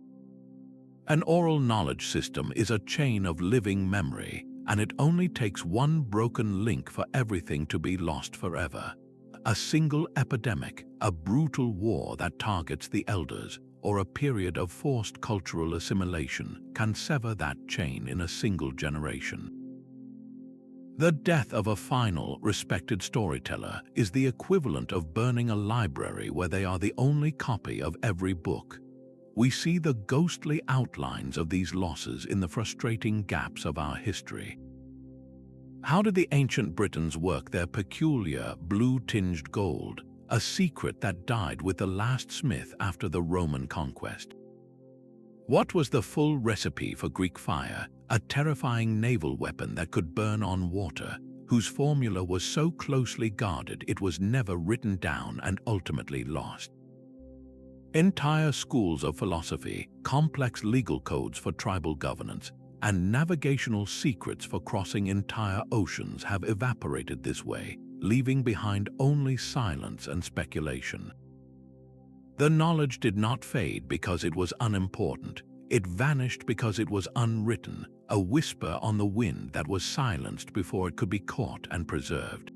An oral knowledge system is a chain of living memory, and it only takes one broken link for everything to be lost forever. A single epidemic, a brutal war that targets the elders, or a period of forced cultural assimilation can sever that chain in a single generation. The death of a final, respected storyteller is the equivalent of burning a library where they are the only copy of every book. We see the ghostly outlines of these losses in the frustrating gaps of our history. How did the ancient Britons work their peculiar blue-tinged gold, a secret that died with the last smith after the Roman conquest? What was the full recipe for Greek fire, a terrifying naval weapon that could burn on water, whose formula was so closely guarded it was never written down and ultimately lost? Entire schools of philosophy, complex legal codes for tribal governance, and navigational secrets for crossing entire oceans have evaporated this way, leaving behind only silence and speculation. The knowledge did not fade because it was unimportant. It vanished because it was unwritten, a whisper on the wind that was silenced before it could be caught and preserved.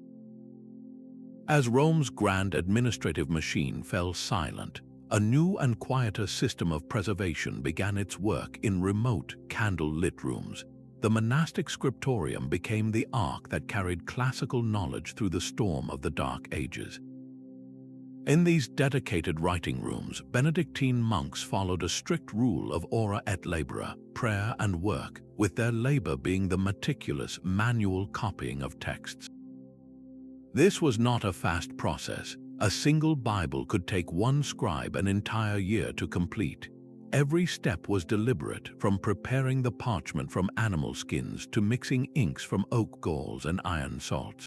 As Rome's grand administrative machine fell silent, a new and quieter system of preservation began its work in remote, candle-lit rooms. The monastic scriptorium became the ark that carried classical knowledge through the storm of the Dark Ages. In these dedicated writing rooms, Benedictine monks followed a strict rule of ora et labora, prayer and work, with their labor being the meticulous manual copying of texts. This was not a fast process. A single Bible could take one scribe an entire year to complete. Every step was deliberate, from preparing the parchment from animal skins to mixing inks from oak galls and iron salts.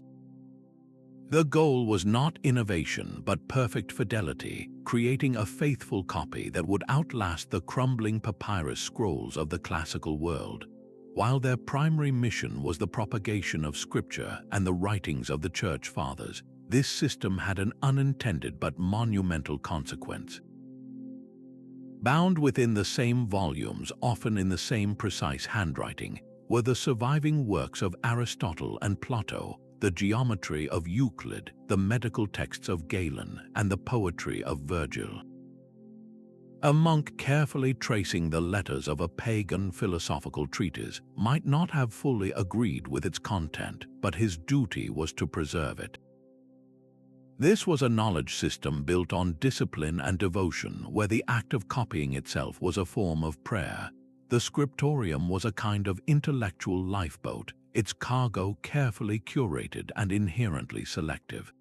The goal was not innovation but perfect fidelity, creating a faithful copy that would outlast the crumbling papyrus scrolls of the classical world. While their primary mission was the propagation of scripture and the writings of the Church Fathers, this system had an unintended but monumental consequence. Bound within the same volumes, often in the same precise handwriting, were the surviving works of Aristotle and Plato, the geometry of Euclid, the medical texts of Galen, and the poetry of Virgil. A monk carefully tracing the letters of a pagan philosophical treatise might not have fully agreed with its content, but his duty was to preserve it. This was a knowledge system built on discipline and devotion, where the act of copying itself was a form of prayer. The scriptorium was a kind of intellectual lifeboat, its cargo carefully curated and inherently selective.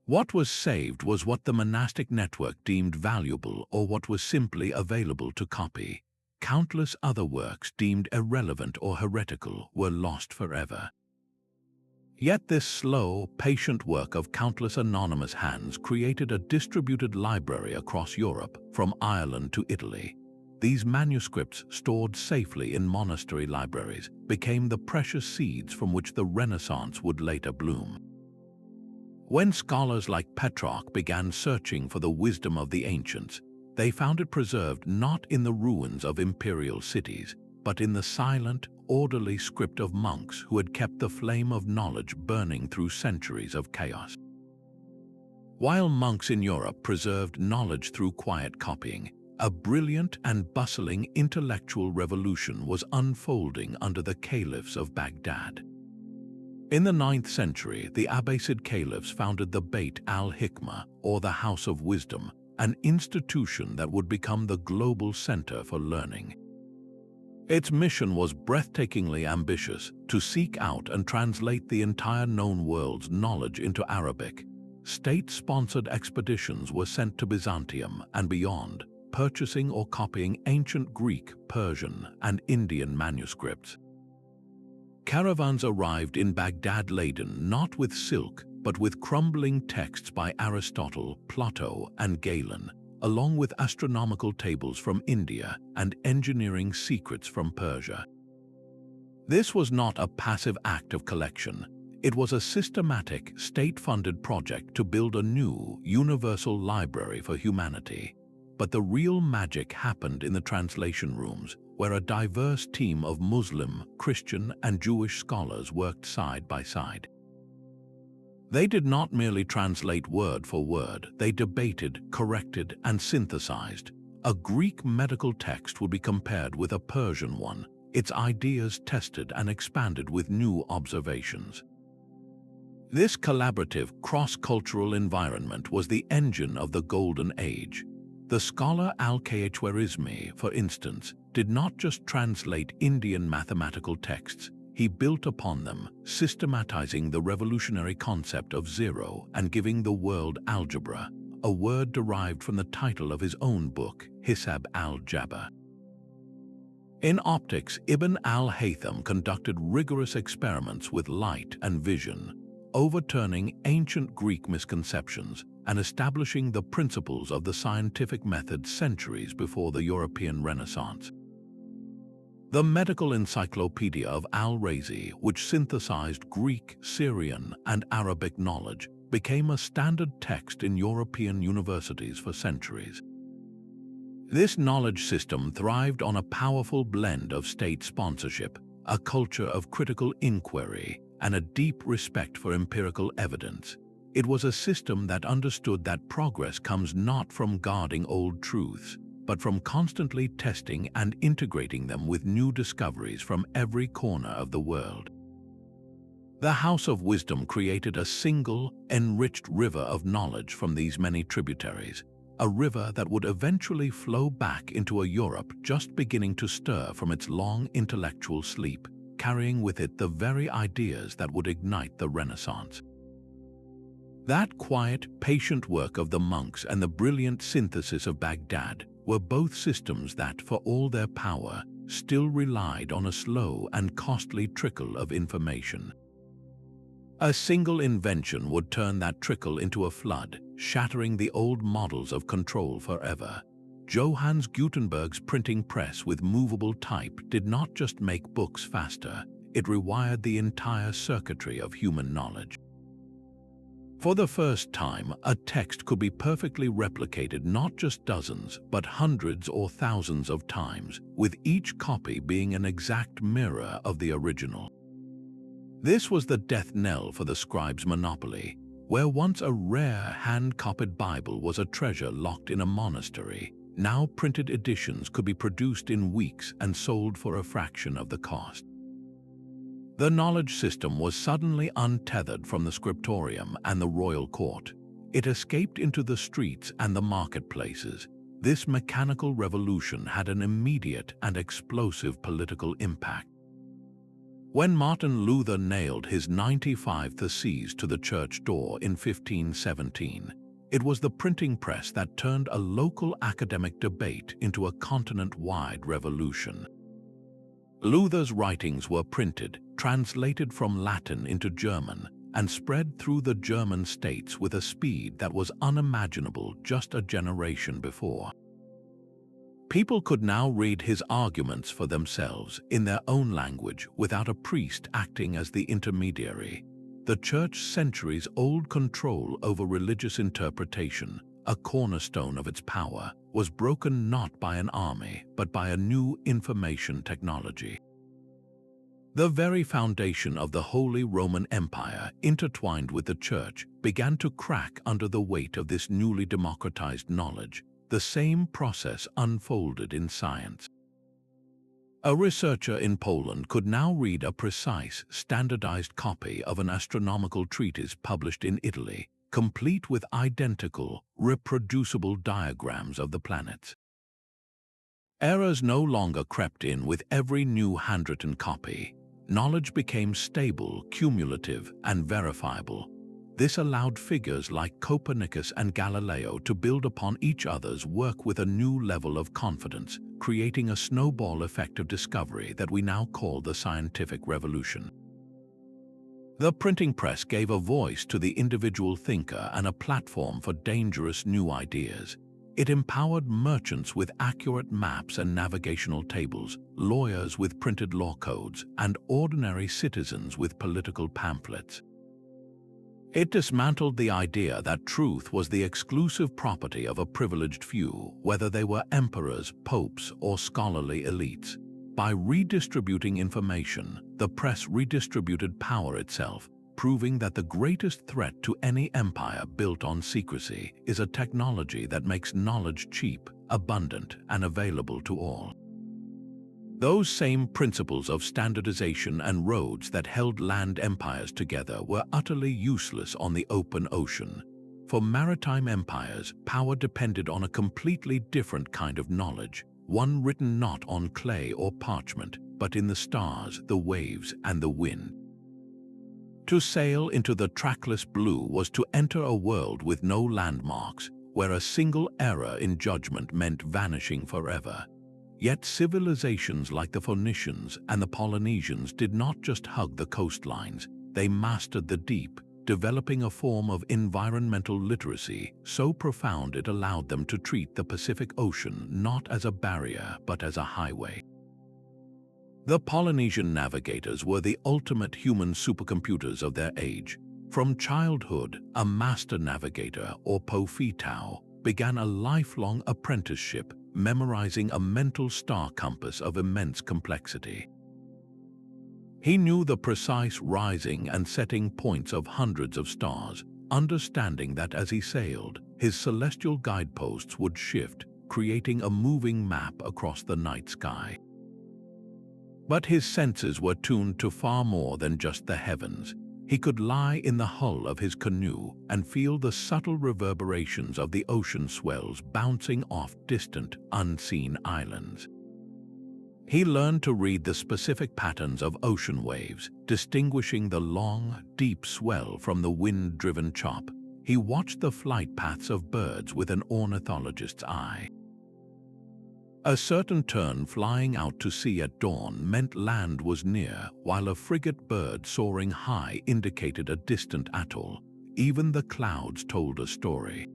What was saved was what the monastic network deemed valuable or what was simply available to copy. Countless other works deemed irrelevant or heretical were lost forever. Yet this slow, patient work of countless anonymous hands created a distributed library across Europe, from Ireland to Italy. These manuscripts, stored safely in monastery libraries, became the precious seeds from which the Renaissance would later bloom. When scholars like Petrarch began searching for the wisdom of the ancients, they found it preserved not in the ruins of imperial cities, but in the silent, orderly script of monks who had kept the flame of knowledge burning through centuries of chaos. While monks in Europe preserved knowledge through quiet copying, a brilliant and bustling intellectual revolution was unfolding under the caliphs of Baghdad. In the 9th century, the Abbasid caliphs founded the Beit al-Hikmah, or the House of Wisdom, an institution that would become the global center for learning. Its mission was breathtakingly ambitious: to seek out and translate the entire known world's knowledge into Arabic. State-sponsored expeditions were sent to Byzantium and beyond, purchasing or copying ancient Greek, Persian, and Indian manuscripts. Caravans arrived in Baghdad laden not with silk, but with crumbling texts by Aristotle, Plato, and Galen, along with astronomical tables from India and engineering secrets from Persia. This was not a passive act of collection. It was a systematic, state-funded project to build a new, universal library for humanity. But the real magic happened in the translation rooms, where a diverse team of Muslim, Christian, and Jewish scholars worked side by side. They did not merely translate word for word, they debated, corrected, and synthesized. A Greek medical text would be compared with a Persian one, its ideas tested and expanded with new observations. This collaborative, cross-cultural environment was the engine of the Golden Age. The scholar Al-Khwarizmi, for instance, did not just translate Indian mathematical texts, he built upon them, systematizing the revolutionary concept of zero and giving the world algebra, a word derived from the title of his own book, Hisab al-Jabr. In optics, Ibn al-Haytham conducted rigorous experiments with light and vision, overturning ancient Greek misconceptions and establishing the principles of the scientific method centuries before the European Renaissance. The medical encyclopedia of al-Razi, which synthesized Greek, Syrian, and Arabic knowledge, became a standard text in European universities for centuries. This knowledge system thrived on a powerful blend of state sponsorship, a culture of critical inquiry, and a deep respect for empirical evidence. It was a system that understood that progress comes not from guarding old truths, but from constantly testing and integrating them with new discoveries from every corner of the world. The House of Wisdom created a single, enriched river of knowledge from these many tributaries, a river that would eventually flow back into a Europe just beginning to stir from its long intellectual sleep, carrying with it the very ideas that would ignite the Renaissance. That quiet, patient work of the monks and the brilliant synthesis of Baghdad were both systems that, for all their power, still relied on a slow and costly trickle of information. A single invention would turn that trickle into a flood, shattering the old models of control forever. Johannes Gutenberg's printing press with movable type did not just make books faster, it rewired the entire circuitry of human knowledge. For the first time, a text could be perfectly replicated not just dozens, but hundreds or thousands of times, with each copy being an exact mirror of the original. This was the death knell for the scribe's monopoly. Where once a rare hand-copied Bible was a treasure locked in a monastery, now printed editions could be produced in weeks and sold for a fraction of the cost. The knowledge system was suddenly untethered from the scriptorium and the royal court. It escaped into the streets and the marketplaces. This mechanical revolution had an immediate and explosive political impact. When Martin Luther nailed his 95 Theses to the church door in 1517, it was the printing press that turned a local academic debate into a continent-wide revolution. Luther's writings were printed, translated from Latin into German, and spread through the German states with a speed that was unimaginable just a generation before. People could now read his arguments for themselves in their own language without a priest acting as the intermediary. The Church's centuries-old control over religious interpretation, a cornerstone of its power, was broken not by an army, but by a new information technology. The very foundation of the Holy Roman Empire, intertwined with the Church, began to crack under the weight of this newly democratized knowledge. The same process unfolded in science. A researcher in Poland could now read a precise, standardized copy of an astronomical treatise published in Italy, complete with identical, reproducible diagrams of the planets. Errors no longer crept in with every new handwritten copy. Knowledge became stable, cumulative, and verifiable. This allowed figures like Copernicus and Galileo to build upon each other's work with a new level of confidence, creating a snowball effect of discovery that we now call the scientific revolution. The printing press gave a voice to the individual thinker and a platform for dangerous new ideas. It empowered merchants with accurate maps and navigational tables, lawyers with printed law codes, and ordinary citizens with political pamphlets. It dismantled the idea that truth was the exclusive property of a privileged few, whether they were emperors, popes, or scholarly elites. By redistributing information, the press redistributed power itself, proving that the greatest threat to any empire built on secrecy is a technology that makes knowledge cheap, abundant, and available to all. Those same principles of standardization and roads that held land empires together were utterly useless on the open ocean. For maritime empires, power depended on a completely different kind of knowledge, one written not on clay or parchment, but in the stars, the waves, and the wind. To sail into the trackless blue was to enter a world with no landmarks, where a single error in judgment meant vanishing forever. Yet civilizations like the Phoenicians and the Polynesians did not just hug the coastlines, they mastered the deep, developing a form of environmental literacy so profound it allowed them to treat the Pacific Ocean not as a barrier but as a highway. The Polynesian navigators were the ultimate human supercomputers of their age. From childhood, a master navigator, or Pofitau, began a lifelong apprenticeship, memorizing a mental star compass of immense complexity. He knew the precise rising and setting points of hundreds of stars, understanding that as he sailed, his celestial guideposts would shift, creating a moving map across the night sky. But his senses were tuned to far more than just the heavens. He could lie in the hull of his canoe and feel the subtle reverberations of the ocean swells bouncing off distant, unseen islands. He learned to read the specific patterns of ocean waves, distinguishing the long, deep swell from the wind-driven chop. He watched the flight paths of birds with an ornithologist's eye. A certain tern flying out to sea at dawn meant land was near, while a frigate bird soaring high indicated a distant atoll. Even the clouds told a story.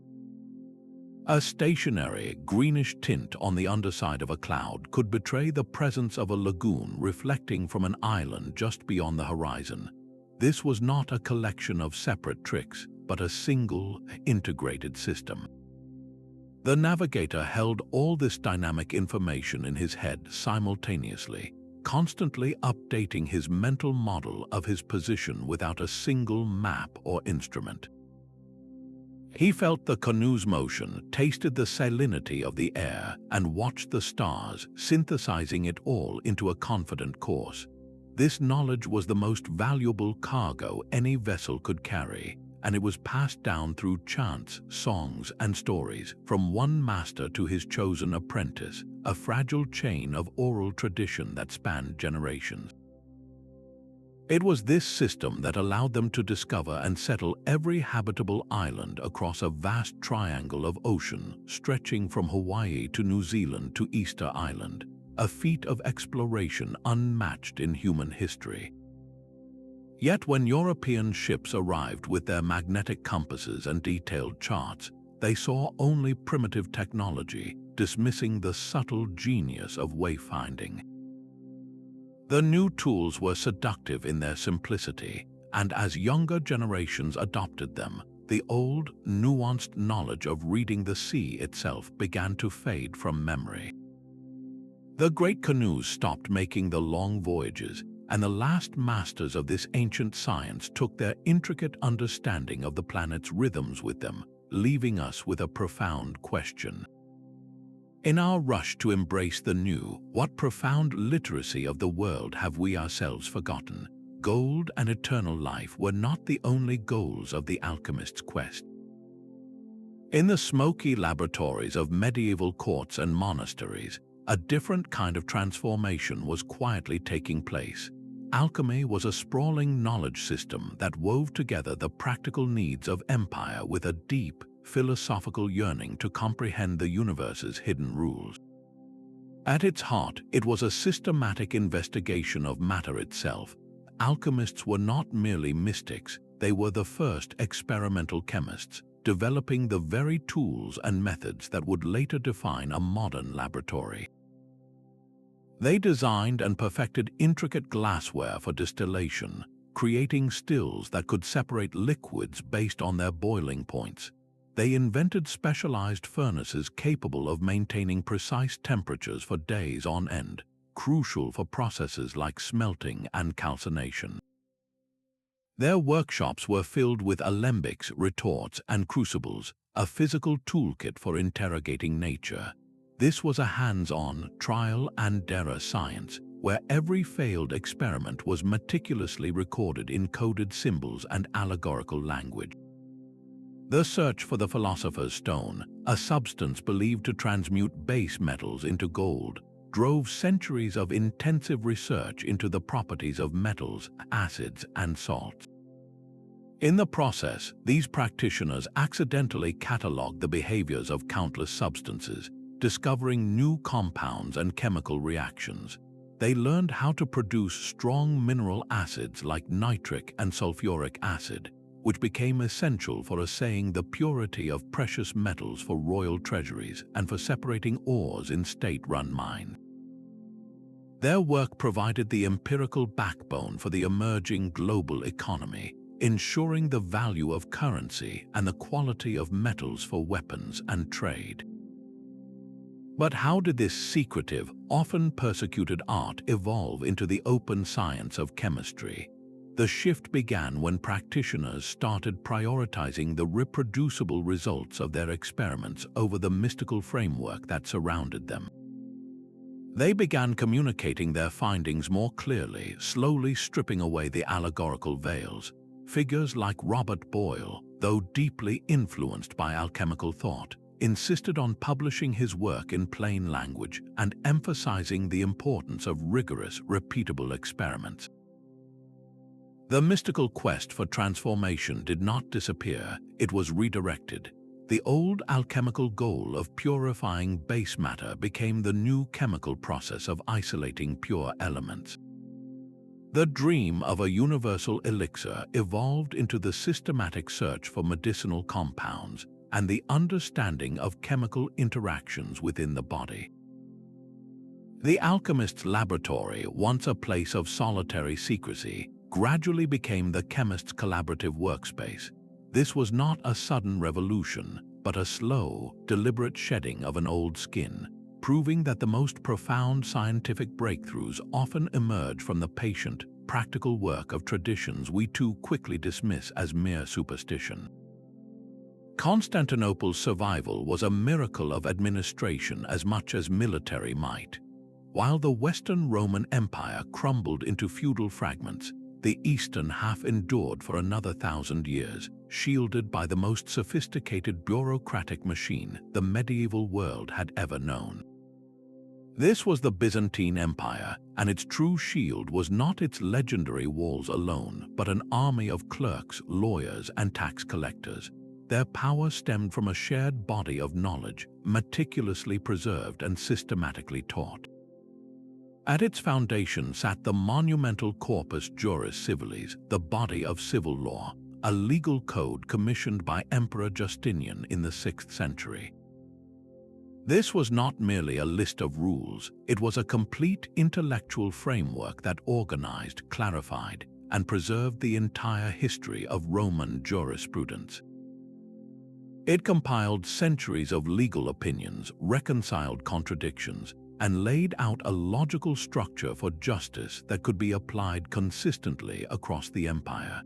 A stationary, greenish tint on the underside of a cloud could betray the presence of a lagoon reflecting from an island just beyond the horizon. This was not a collection of separate tricks, but a single, integrated system. The navigator held all this dynamic information in his head simultaneously, constantly updating his mental model of his position without a single map or instrument. He felt the canoe's motion, tasted the salinity of the air, and watched the stars, synthesizing it all into a confident course. This knowledge was the most valuable cargo any vessel could carry, and it was passed down through chants, songs, and stories, from one master to his chosen apprentice, a fragile chain of oral tradition that spanned generations. It was this system that allowed them to discover and settle every habitable island across a vast triangle of ocean stretching from Hawaii to New Zealand to Easter Island, a feat of exploration unmatched in human history. Yet when European ships arrived with their magnetic compasses and detailed charts, they saw only primitive technology, dismissing the subtle genius of wayfinding. The new tools were seductive in their simplicity, and as younger generations adopted them, the old, nuanced knowledge of reading the sea itself began to fade from memory. The great canoes stopped making the long voyages, and the last masters of this ancient science took their intricate understanding of the planet's rhythms with them, leaving us with a profound question. In our rush to embrace the new, what profound literacy of the world have we ourselves forgotten? Gold and eternal life were not the only goals of the alchemist's quest. In the smoky laboratories of medieval courts and monasteries, a different kind of transformation was quietly taking place. Alchemy was a sprawling knowledge system that wove together the practical needs of empire with a deep, philosophical yearning to comprehend the universe's hidden rules. At its heart, it was a systematic investigation of matter itself. Alchemists were not merely mystics, they were the first experimental chemists, developing the very tools and methods that would later define a modern laboratory. They designed and perfected intricate glassware for distillation, creating stills that could separate liquids based on their boiling points. They invented specialized furnaces capable of maintaining precise temperatures for days on end, crucial for processes like smelting and calcination. Their workshops were filled with alembics, retorts, and crucibles, a physical toolkit for interrogating nature. This was a hands-on, trial-and-error science, where every failed experiment was meticulously recorded in coded symbols and allegorical language. The search for the philosopher's stone, a substance believed to transmute base metals into gold, drove centuries of intensive research into the properties of metals, acids, and salts. In the process, these practitioners accidentally catalogued the behaviors of countless substances, discovering new compounds and chemical reactions. They learned how to produce strong mineral acids like nitric and sulfuric acid, which became essential for assaying the purity of precious metals for royal treasuries and for separating ores in state-run mines. Their work provided the empirical backbone for the emerging global economy, ensuring the value of currency and the quality of metals for weapons and trade. But how did this secretive, often persecuted art evolve into the open science of chemistry? The shift began when practitioners started prioritizing the reproducible results of their experiments over the mystical framework that surrounded them. They began communicating their findings more clearly, slowly stripping away the allegorical veils. Figures like Robert Boyle, though deeply influenced by alchemical thought, insisted on publishing his work in plain language and emphasizing the importance of rigorous, repeatable experiments. The mystical quest for transformation did not disappear, it was redirected. The old alchemical goal of purifying base matter became the new chemical process of isolating pure elements. The dream of a universal elixir evolved into the systematic search for medicinal compounds and the understanding of chemical interactions within the body. The alchemist's laboratory, once a place of solitary secrecy, gradually became the chemist's collaborative workspace. This was not a sudden revolution, but a slow, deliberate shedding of an old skin, proving that the most profound scientific breakthroughs often emerge from the patient, practical work of traditions we too quickly dismiss as mere superstition. Constantinople's survival was a miracle of administration as much as military might. While the Western Roman Empire crumbled into feudal fragments, the Eastern half endured for another 1,000 years, shielded by the most sophisticated bureaucratic machine the medieval world had ever known. This was the Byzantine Empire, and its true shield was not its legendary walls alone, but an army of clerks, lawyers, and tax collectors. Their power stemmed from a shared body of knowledge, meticulously preserved and systematically taught. At its foundation sat the monumental Corpus Juris Civilis, the body of civil law, a legal code commissioned by Emperor Justinian in the 6th century. This was not merely a list of rules, it was a complete intellectual framework that organized, clarified, and preserved the entire history of Roman jurisprudence. It compiled centuries of legal opinions, reconciled contradictions, and laid out a logical structure for justice that could be applied consistently across the empire.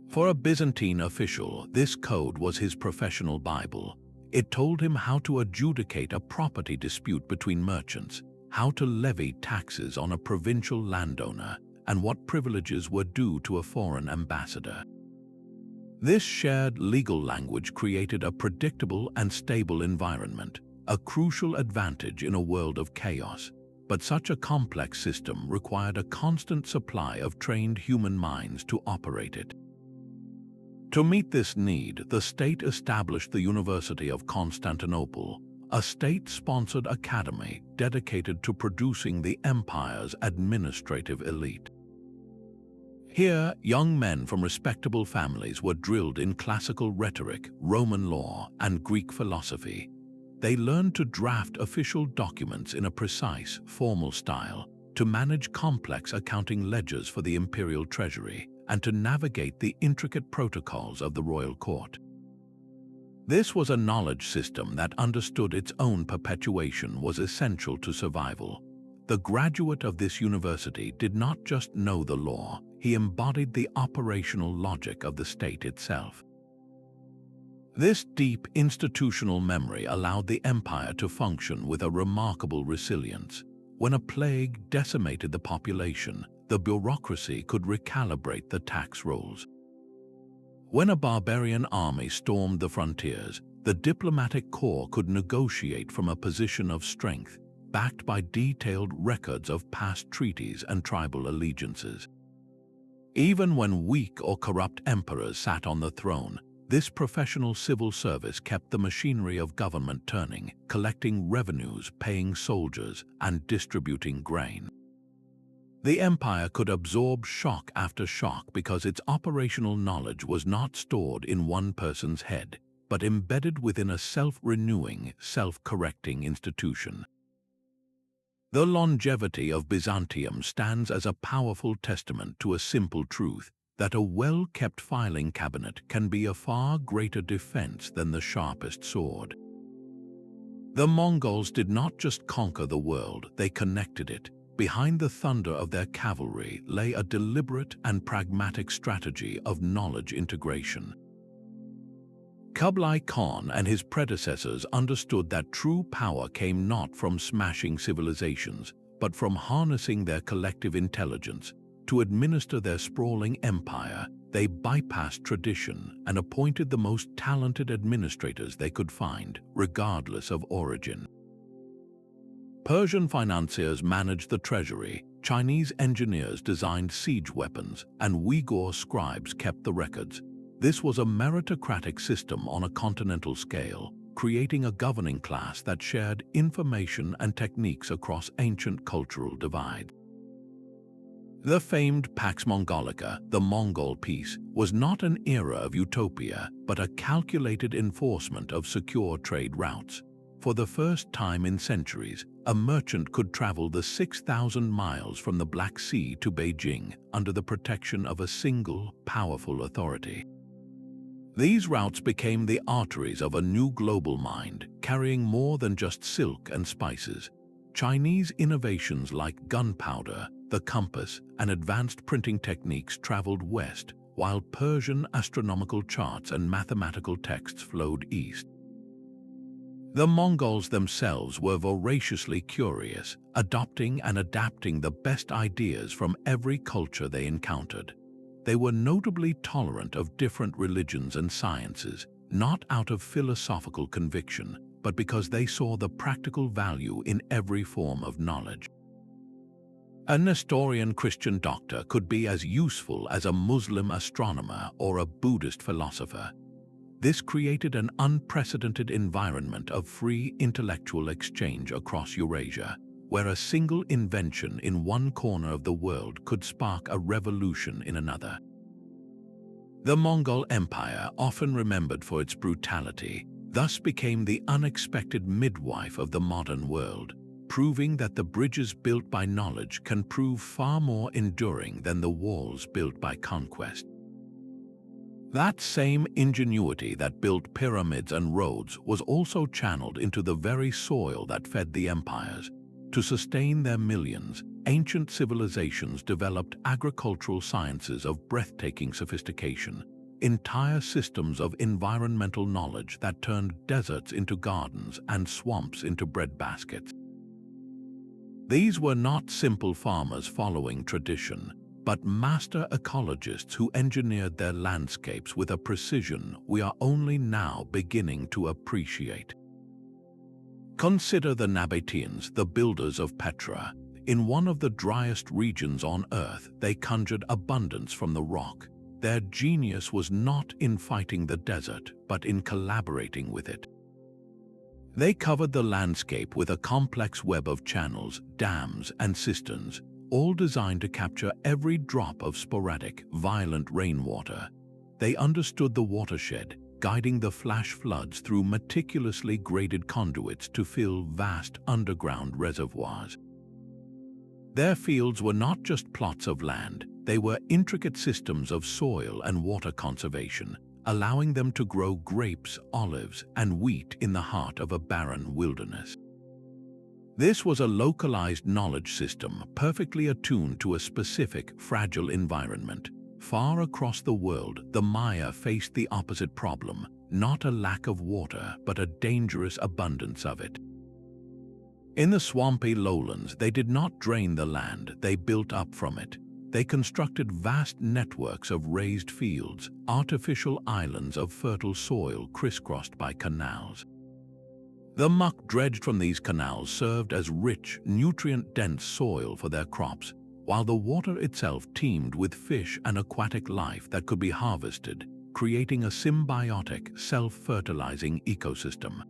For a Byzantine official, this code was his professional Bible. It told him how to adjudicate a property dispute between merchants, how to levy taxes on a provincial landowner, and what privileges were due to a foreign ambassador. This shared legal language created a predictable and stable environment, a crucial advantage in a world of chaos. But such a complex system required a constant supply of trained human minds to operate it. To meet this need, the state established the University of Constantinople, a state-sponsored academy dedicated to producing the empire's administrative elite. Here, young men from respectable families were drilled in classical rhetoric, Roman law, and Greek philosophy. They learned to draft official documents in a precise, formal style, to manage complex accounting ledgers for the imperial treasury, and to navigate the intricate protocols of the royal court. This was a knowledge system that understood its own perpetuation was essential to survival. The graduate of this university did not just know the law, he embodied the operational logic of the state itself. This deep institutional memory allowed the empire to function with a remarkable resilience. When a plague decimated the population, the bureaucracy could recalibrate the tax rolls. When a barbarian army stormed the frontiers, the diplomatic corps could negotiate from a position of strength, backed by detailed records of past treaties and tribal allegiances. Even when weak or corrupt emperors sat on the throne, this professional civil service kept the machinery of government turning, collecting revenues, paying soldiers, and distributing grain. The empire could absorb shock after shock because its operational knowledge was not stored in one person's head, but embedded within a self-renewing, self-correcting institution. The longevity of Byzantium stands as a powerful testament to a simple truth that a well-kept filing cabinet can be a far greater defense than the sharpest sword. The Mongols did not just conquer the world, they connected it. Behind the thunder of their cavalry lay a deliberate and pragmatic strategy of knowledge integration. Kublai Khan and his predecessors understood that true power came not from smashing civilizations, but from harnessing their collective intelligence. To administer their sprawling empire, they bypassed tradition and appointed the most talented administrators they could find, regardless of origin. Persian financiers managed the treasury, Chinese engineers designed siege weapons, and Uyghur scribes kept the records. This was a meritocratic system on a continental scale, creating a governing class that shared information and techniques across ancient cultural divides. The famed Pax Mongolica, the Mongol peace, was not an era of utopia, but a calculated enforcement of secure trade routes. For the first time in centuries, a merchant could travel the 6,000 miles from the Black Sea to Beijing under the protection of a single, powerful authority. These routes became the arteries of a new global mind, carrying more than just silk and spices. Chinese innovations like gunpowder, the compass, and advanced printing techniques traveled west, while Persian astronomical charts and mathematical texts flowed east. The Mongols themselves were voraciously curious, adopting and adapting the best ideas from every culture they encountered. They were notably tolerant of different religions and sciences, not out of philosophical conviction, but because they saw the practical value in every form of knowledge. A Nestorian Christian doctor could be as useful as a Muslim astronomer or a Buddhist philosopher. This created an unprecedented environment of free intellectual exchange across Eurasia, where a single invention in one corner of the world could spark a revolution in another. The Mongol Empire, often remembered for its brutality, thus became the unexpected midwife of the modern world, proving that the bridges built by knowledge can prove far more enduring than the walls built by conquest. That same ingenuity that built pyramids and roads was also channeled into the very soil that fed the empires. To sustain their millions, ancient civilizations developed agricultural sciences of breathtaking sophistication, entire systems of environmental knowledge that turned deserts into gardens and swamps into breadbaskets. These were not simple farmers following tradition, but master ecologists who engineered their landscapes with a precision we are only now beginning to appreciate. Consider the Nabateans, the builders of Petra. In one of the driest regions on Earth, they conjured abundance from the rock. Their genius was not in fighting the desert, but in collaborating with it. They covered the landscape with a complex web of channels, dams, and cisterns, all designed to capture every drop of sporadic, violent rainwater. They understood the watershed, guiding the flash floods through meticulously graded conduits to fill vast underground reservoirs. Their fields were not just plots of land, they were intricate systems of soil and water conservation, allowing them to grow grapes, olives, and wheat in the heart of a barren wilderness. This was a localized knowledge system perfectly attuned to a specific, fragile environment. Far across the world, the Maya faced the opposite problem, not a lack of water, but a dangerous abundance of it. In the swampy lowlands, they did not drain the land, they built up from it. they constructed vast networks of raised fields, artificial islands of fertile soil crisscrossed by canals. The muck dredged from these canals served as rich, nutrient-dense soil for their crops, while the water itself teemed with fish and aquatic life that could be harvested, creating a symbiotic, self-fertilizing ecosystem.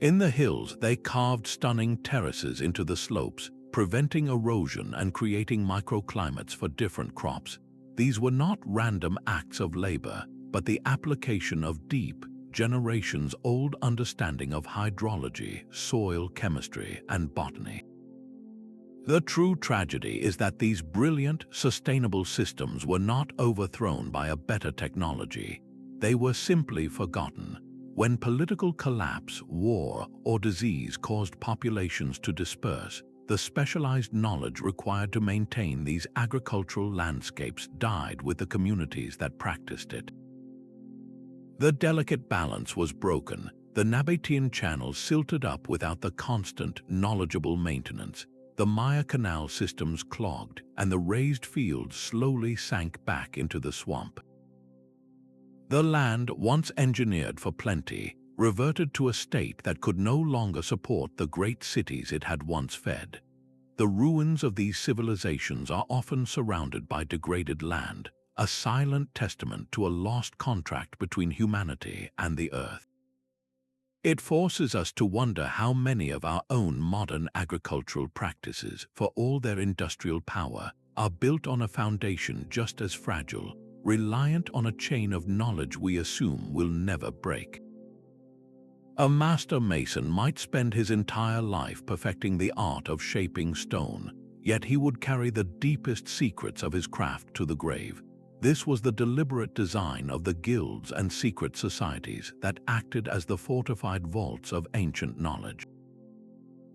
In the hills, they carved stunning terraces into the slopes, preventing erosion and creating microclimates for different crops. These were not random acts of labor, but the application of deep, generations-old understanding of hydrology, soil chemistry, and botany. The true tragedy is that these brilliant, sustainable systems were not overthrown by a better technology. They were simply forgotten. When political collapse, war, or disease caused populations to disperse, the specialized knowledge required to maintain these agricultural landscapes died with the communities that practiced it. The delicate balance was broken. The Nabatean channel silted up without the constant, knowledgeable maintenance. The Maya canal systems clogged, and the raised fields slowly sank back into the swamp. The land, once engineered for plenty, reverted to a state that could no longer support the great cities it had once fed. The ruins of these civilizations are often surrounded by degraded land, a silent testament to a lost contract between humanity and the earth. It forces us to wonder how many of our own modern agricultural practices, for all their industrial power, are built on a foundation just as fragile, reliant on a chain of knowledge we assume will never break. A master mason might spend his entire life perfecting the art of shaping stone, yet he would carry the deepest secrets of his craft to the grave. This was the deliberate design of the guilds and secret societies that acted as the fortified vaults of ancient knowledge.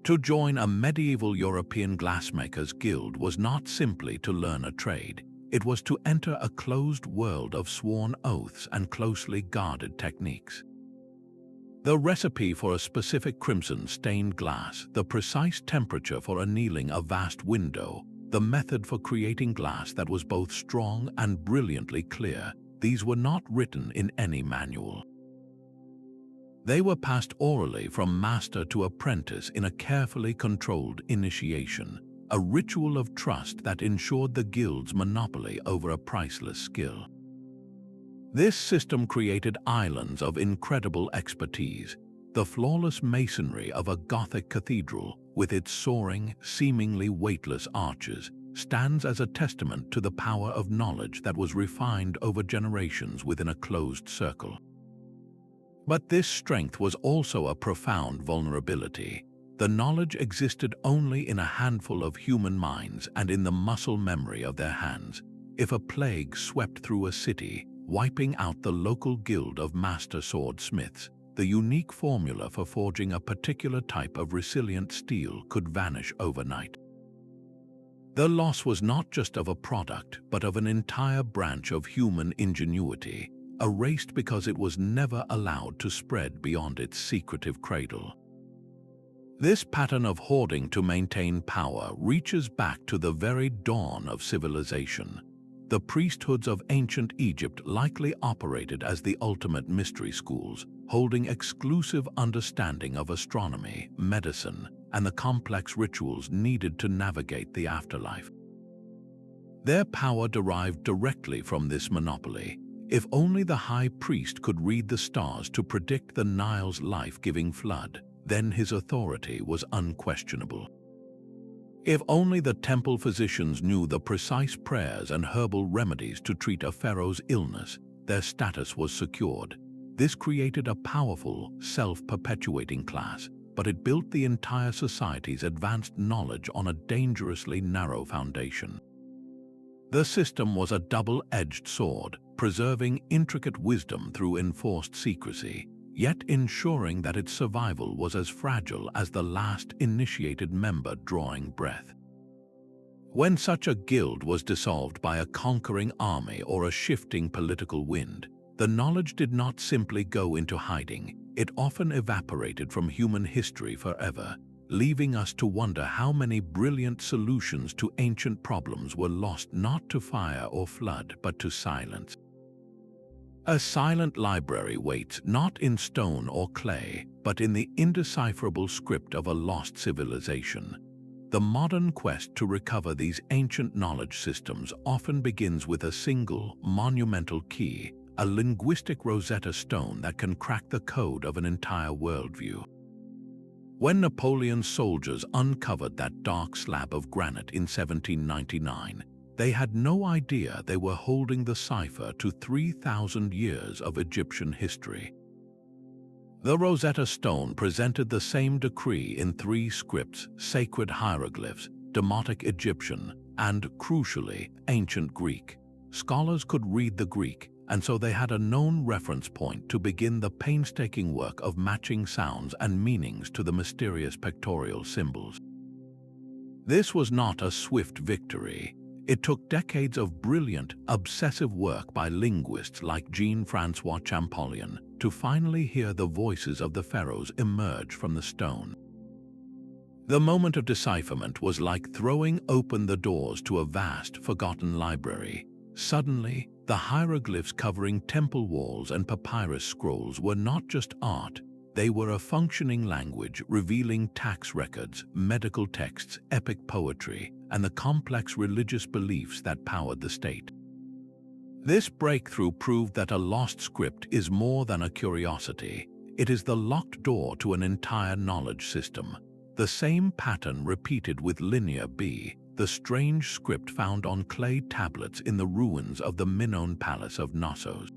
To join a medieval European glassmakers' guild was not simply to learn a trade. It was to enter a closed world of sworn oaths and closely guarded techniques. The recipe for a specific crimson-stained glass, the precise temperature for annealing a vast window, the method for creating glass that was both strong and brilliantly clear, these were not written in any manual. They were passed orally from master to apprentice in a carefully controlled initiation, a ritual of trust that ensured the guild's monopoly over a priceless skill. This system created islands of incredible expertise. The flawless masonry of a Gothic cathedral, with its soaring, seemingly weightless arches, stands as a testament to the power of knowledge that was refined over generations within a closed circle. But this strength was also a profound vulnerability. The knowledge existed only in a handful of human minds and in the muscle memory of their hands. If a plague swept through a city, wiping out the local guild of master swordsmiths, the unique formula for forging a particular type of resilient steel could vanish overnight. The loss was not just of a product, but of an entire branch of human ingenuity, erased because it was never allowed to spread beyond its secretive cradle. This pattern of hoarding to maintain power reaches back to the very dawn of civilization. The priesthoods of ancient Egypt likely operated as the ultimate mystery schools, holding exclusive understanding of astronomy, medicine, and the complex rituals needed to navigate the afterlife. Their power derived directly from this monopoly. If only the high priest could read the stars to predict the Nile's life-giving flood, then his authority was unquestionable. If only the temple physicians knew the precise prayers and herbal remedies to treat a pharaoh's illness, their status was secured. This created a powerful, self-perpetuating class, but it built the entire society's advanced knowledge on a dangerously narrow foundation. The system was a double-edged sword, preserving intricate wisdom through enforced secrecy, yet ensuring that its survival was as fragile as the last initiated member drawing breath. When such a guild was dissolved by a conquering army or a shifting political wind, the knowledge did not simply go into hiding, it often evaporated from human history forever, leaving us to wonder how many brilliant solutions to ancient problems were lost not to fire or flood, but to silence. A silent library waits not in stone or clay, but in the indecipherable script of a lost civilization. The modern quest to recover these ancient knowledge systems often begins with a single, monumental key, a linguistic Rosetta Stone that can crack the code of an entire worldview. When Napoleon's soldiers uncovered that dark slab of granite in 1799, they had no idea they were holding the cipher to 3,000 years of Egyptian history. The Rosetta Stone presented the same decree in 3 scripts: sacred hieroglyphs, Demotic Egyptian, and, crucially, ancient Greek. Scholars could read the Greek, and so they had a known reference point to begin the painstaking work of matching sounds and meanings to the mysterious pictorial symbols. This was not a swift victory. It took decades of brilliant, obsessive work by linguists like Jean-François Champollion to finally hear the voices of the pharaohs emerge from the stone. The moment of decipherment was like throwing open the doors to a vast, forgotten library. Suddenly, the hieroglyphs covering temple walls and papyrus scrolls were not just art, they were a functioning language revealing tax records, medical texts, epic poetry, and the complex religious beliefs that powered the state. This breakthrough proved that a lost script is more than a curiosity. It is the locked door to an entire knowledge system. The same pattern repeated with Linear B, the strange script found on clay tablets in the ruins of the Minoan Palace of Knossos.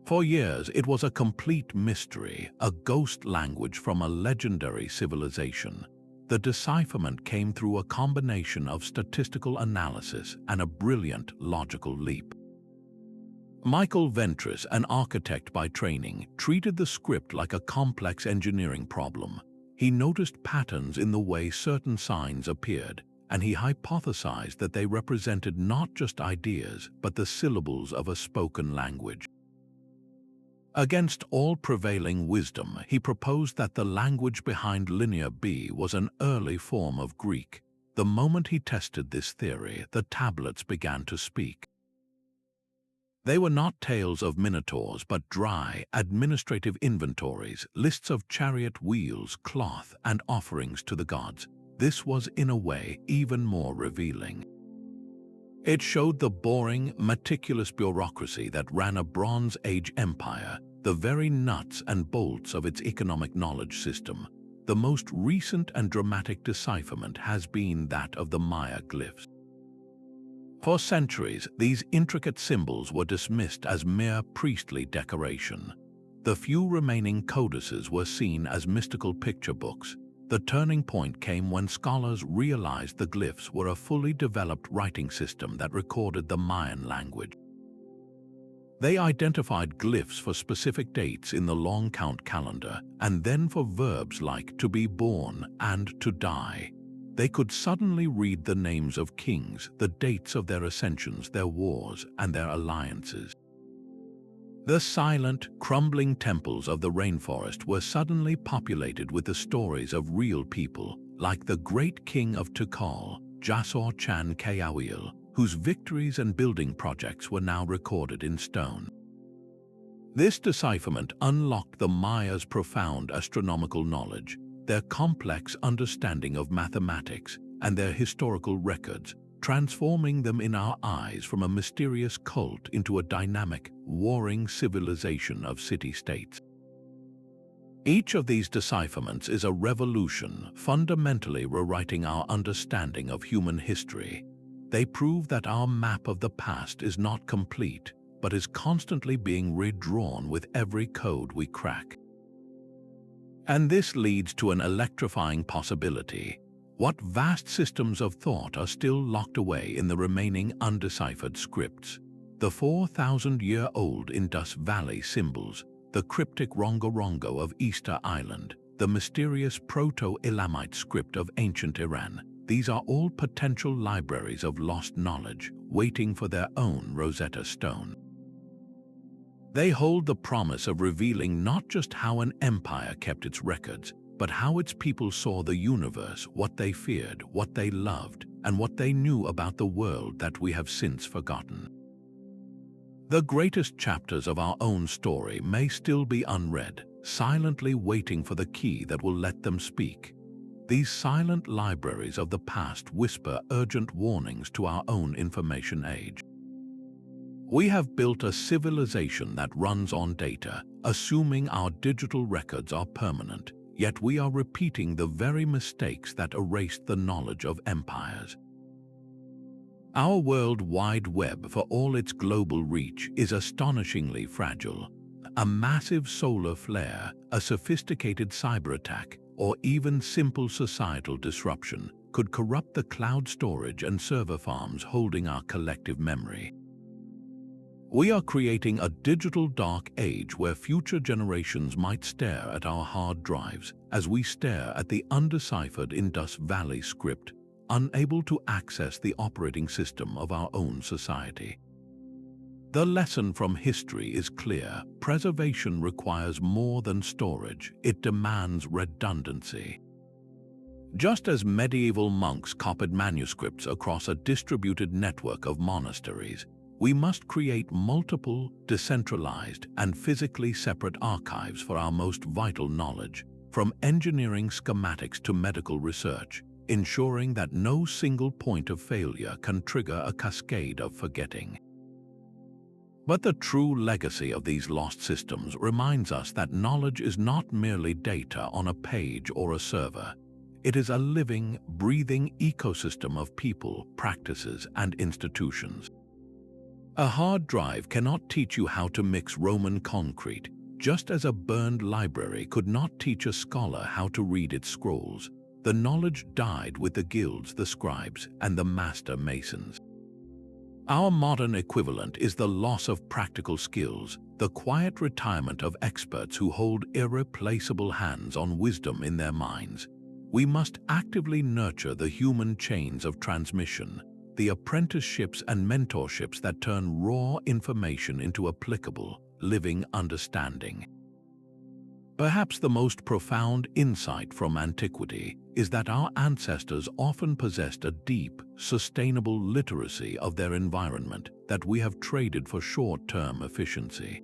For years, it was a complete mystery, a ghost language from a legendary civilization. The decipherment came through a combination of statistical analysis and a brilliant logical leap. Michael Ventris, an architect by training, treated the script like a complex engineering problem. He noticed patterns in the way certain signs appeared, and he hypothesized that they represented not just ideas, but the syllables of a spoken language. Against all prevailing wisdom, he proposed that the language behind Linear B was an early form of Greek. The moment he tested this theory, the tablets began to speak. They were not tales of minotaurs, but dry, administrative inventories, lists of chariot wheels, cloth, and offerings to the gods. This was, in a way, even more revealing. It showed the boring, meticulous bureaucracy that ran a Bronze Age empire, the very nuts and bolts of its economic knowledge system. The most recent and dramatic decipherment has been that of the Maya glyphs. For centuries, these intricate symbols were dismissed as mere priestly decoration. The few remaining codices were seen as mystical picture books. The turning point came when scholars realized the glyphs were a fully developed writing system that recorded the Mayan language. They identified glyphs for specific dates in the long count calendar, and then for verbs like to be born and to die. They could suddenly read the names of kings, the dates of their ascensions, their wars, and their alliances. The silent, crumbling temples of the rainforest were suddenly populated with the stories of real people, like the great king of Tikal, Jasor Chan Kayawil, whose victories and building projects were now recorded in stone. This decipherment unlocked the Mayas' profound astronomical knowledge, their complex understanding of mathematics, and their historical records, transforming them in our eyes from a mysterious cult into a dynamic, warring civilization of city-states. Each of these decipherments is a revolution, fundamentally rewriting our understanding of human history. They prove that our map of the past is not complete, but is constantly being redrawn with every code we crack. And this leads to an electrifying possibility. What vast systems of thought are still locked away in the remaining undeciphered scripts? The 4,000-year-old Indus Valley symbols, the cryptic Rongo-Rongo of Easter Island, the mysterious Proto-Elamite script of ancient Iran. These are all potential libraries of lost knowledge, waiting for their own Rosetta Stone. They hold the promise of revealing not just how an empire kept its records, but how its people saw the universe, what they feared, what they loved, and what they knew about the world that we have since forgotten. The greatest chapters of our own story may still be unread, silently waiting for the key that will let them speak. These silent libraries of the past whisper urgent warnings to our own information age. We have built a civilization that runs on data, assuming our digital records are permanent, yet we are repeating the very mistakes that erased the knowledge of empires. Our World Wide Web, for all its global reach, is astonishingly fragile. A massive solar flare, a sophisticated cyber attack, or even simple societal disruption could corrupt the cloud storage and server farms holding our collective memory. We are creating a digital dark age where future generations might stare at our hard drives as we stare at the undeciphered Indus Valley script, unable to access the operating system of our own society. The lesson from history is clear. Preservation requires more than storage. It demands redundancy. Just as medieval monks copied manuscripts across a distributed network of monasteries, we must create multiple, decentralized, and physically separate archives for our most vital knowledge, from engineering schematics to medical research, ensuring that no single point of failure can trigger a cascade of forgetting. But the true legacy of these lost systems reminds us that knowledge is not merely data on a page or a server. It is a living, breathing ecosystem of people, practices, and institutions. A hard drive cannot teach you how to mix Roman concrete, just as a burned library could not teach a scholar how to read its scrolls. The knowledge died with the guilds, the scribes, and the master masons. Our modern equivalent is the loss of practical skills, the quiet retirement of experts who hold irreplaceable hands on wisdom in their minds. We must actively nurture the human chains of transmission, the apprenticeships and mentorships that turn raw information into applicable, living understanding. Perhaps the most profound insight from antiquity is that our ancestors often possessed a deep, sustainable literacy of their environment that we have traded for short-term efficiency.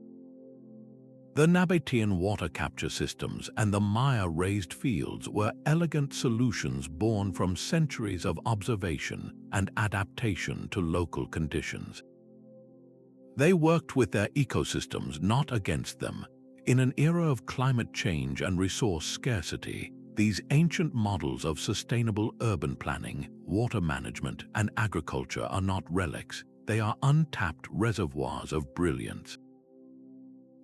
The Nabatean water capture systems and the Maya raised fields were elegant solutions born from centuries of observation and adaptation to local conditions. They worked with their ecosystems, not against them. In an era of climate change and resource scarcity, these ancient models of sustainable urban planning, water management, and agriculture are not relics. They are untapped reservoirs of brilliance.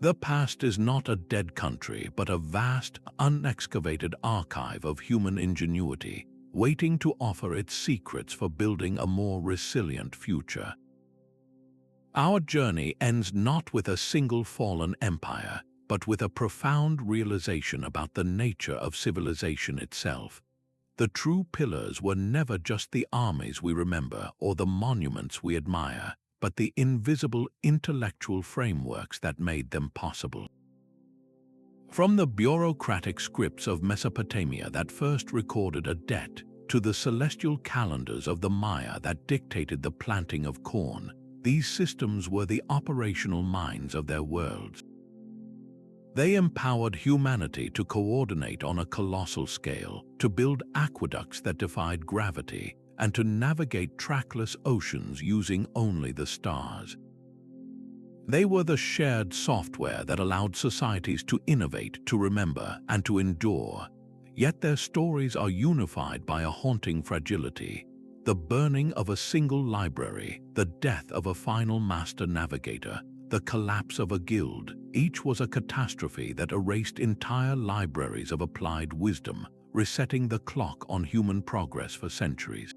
The past is not a dead country, but a vast, unexcavated archive of human ingenuity, waiting to offer its secrets for building a more resilient future. Our journey ends not with a single fallen empire, but with a profound realization about the nature of civilization itself. The true pillars were never just the armies we remember or the monuments we admire, but the invisible intellectual frameworks that made them possible. From the bureaucratic scripts of Mesopotamia that first recorded a debt, to the celestial calendars of the Maya that dictated the planting of corn, these systems were the operational minds of their worlds. They empowered humanity to coordinate on a colossal scale, to build aqueducts that defied gravity, and to navigate trackless oceans using only the stars. They were the shared software that allowed societies to innovate, to remember, and to endure. Yet their stories are unified by a haunting fragility. The burning of a single library, the death of a final master navigator, the collapse of a guild, each was a catastrophe that erased entire libraries of applied wisdom, resetting the clock on human progress for centuries.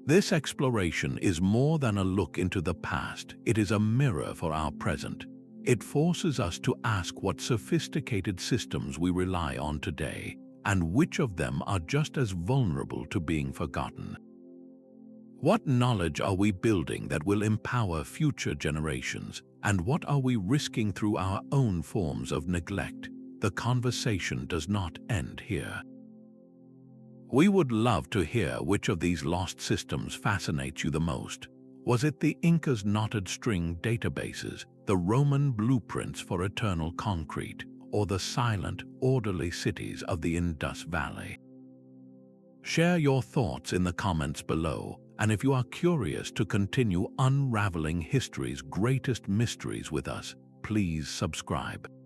This exploration is more than a look into the past, it is a mirror for our present. It forces us to ask what sophisticated systems we rely on today, and which of them are just as vulnerable to being forgotten. What knowledge are we building that will empower future generations, and what are we risking through our own forms of neglect? the conversation does not end here. We would love to hear which of these lost systems fascinates you the most. Was it the Incas' knotted string databases, the Roman blueprints for eternal concrete, or the silent, orderly cities of the Indus Valley? Share your thoughts in the comments below, and if you are curious to continue unraveling history's greatest mysteries with us, please subscribe.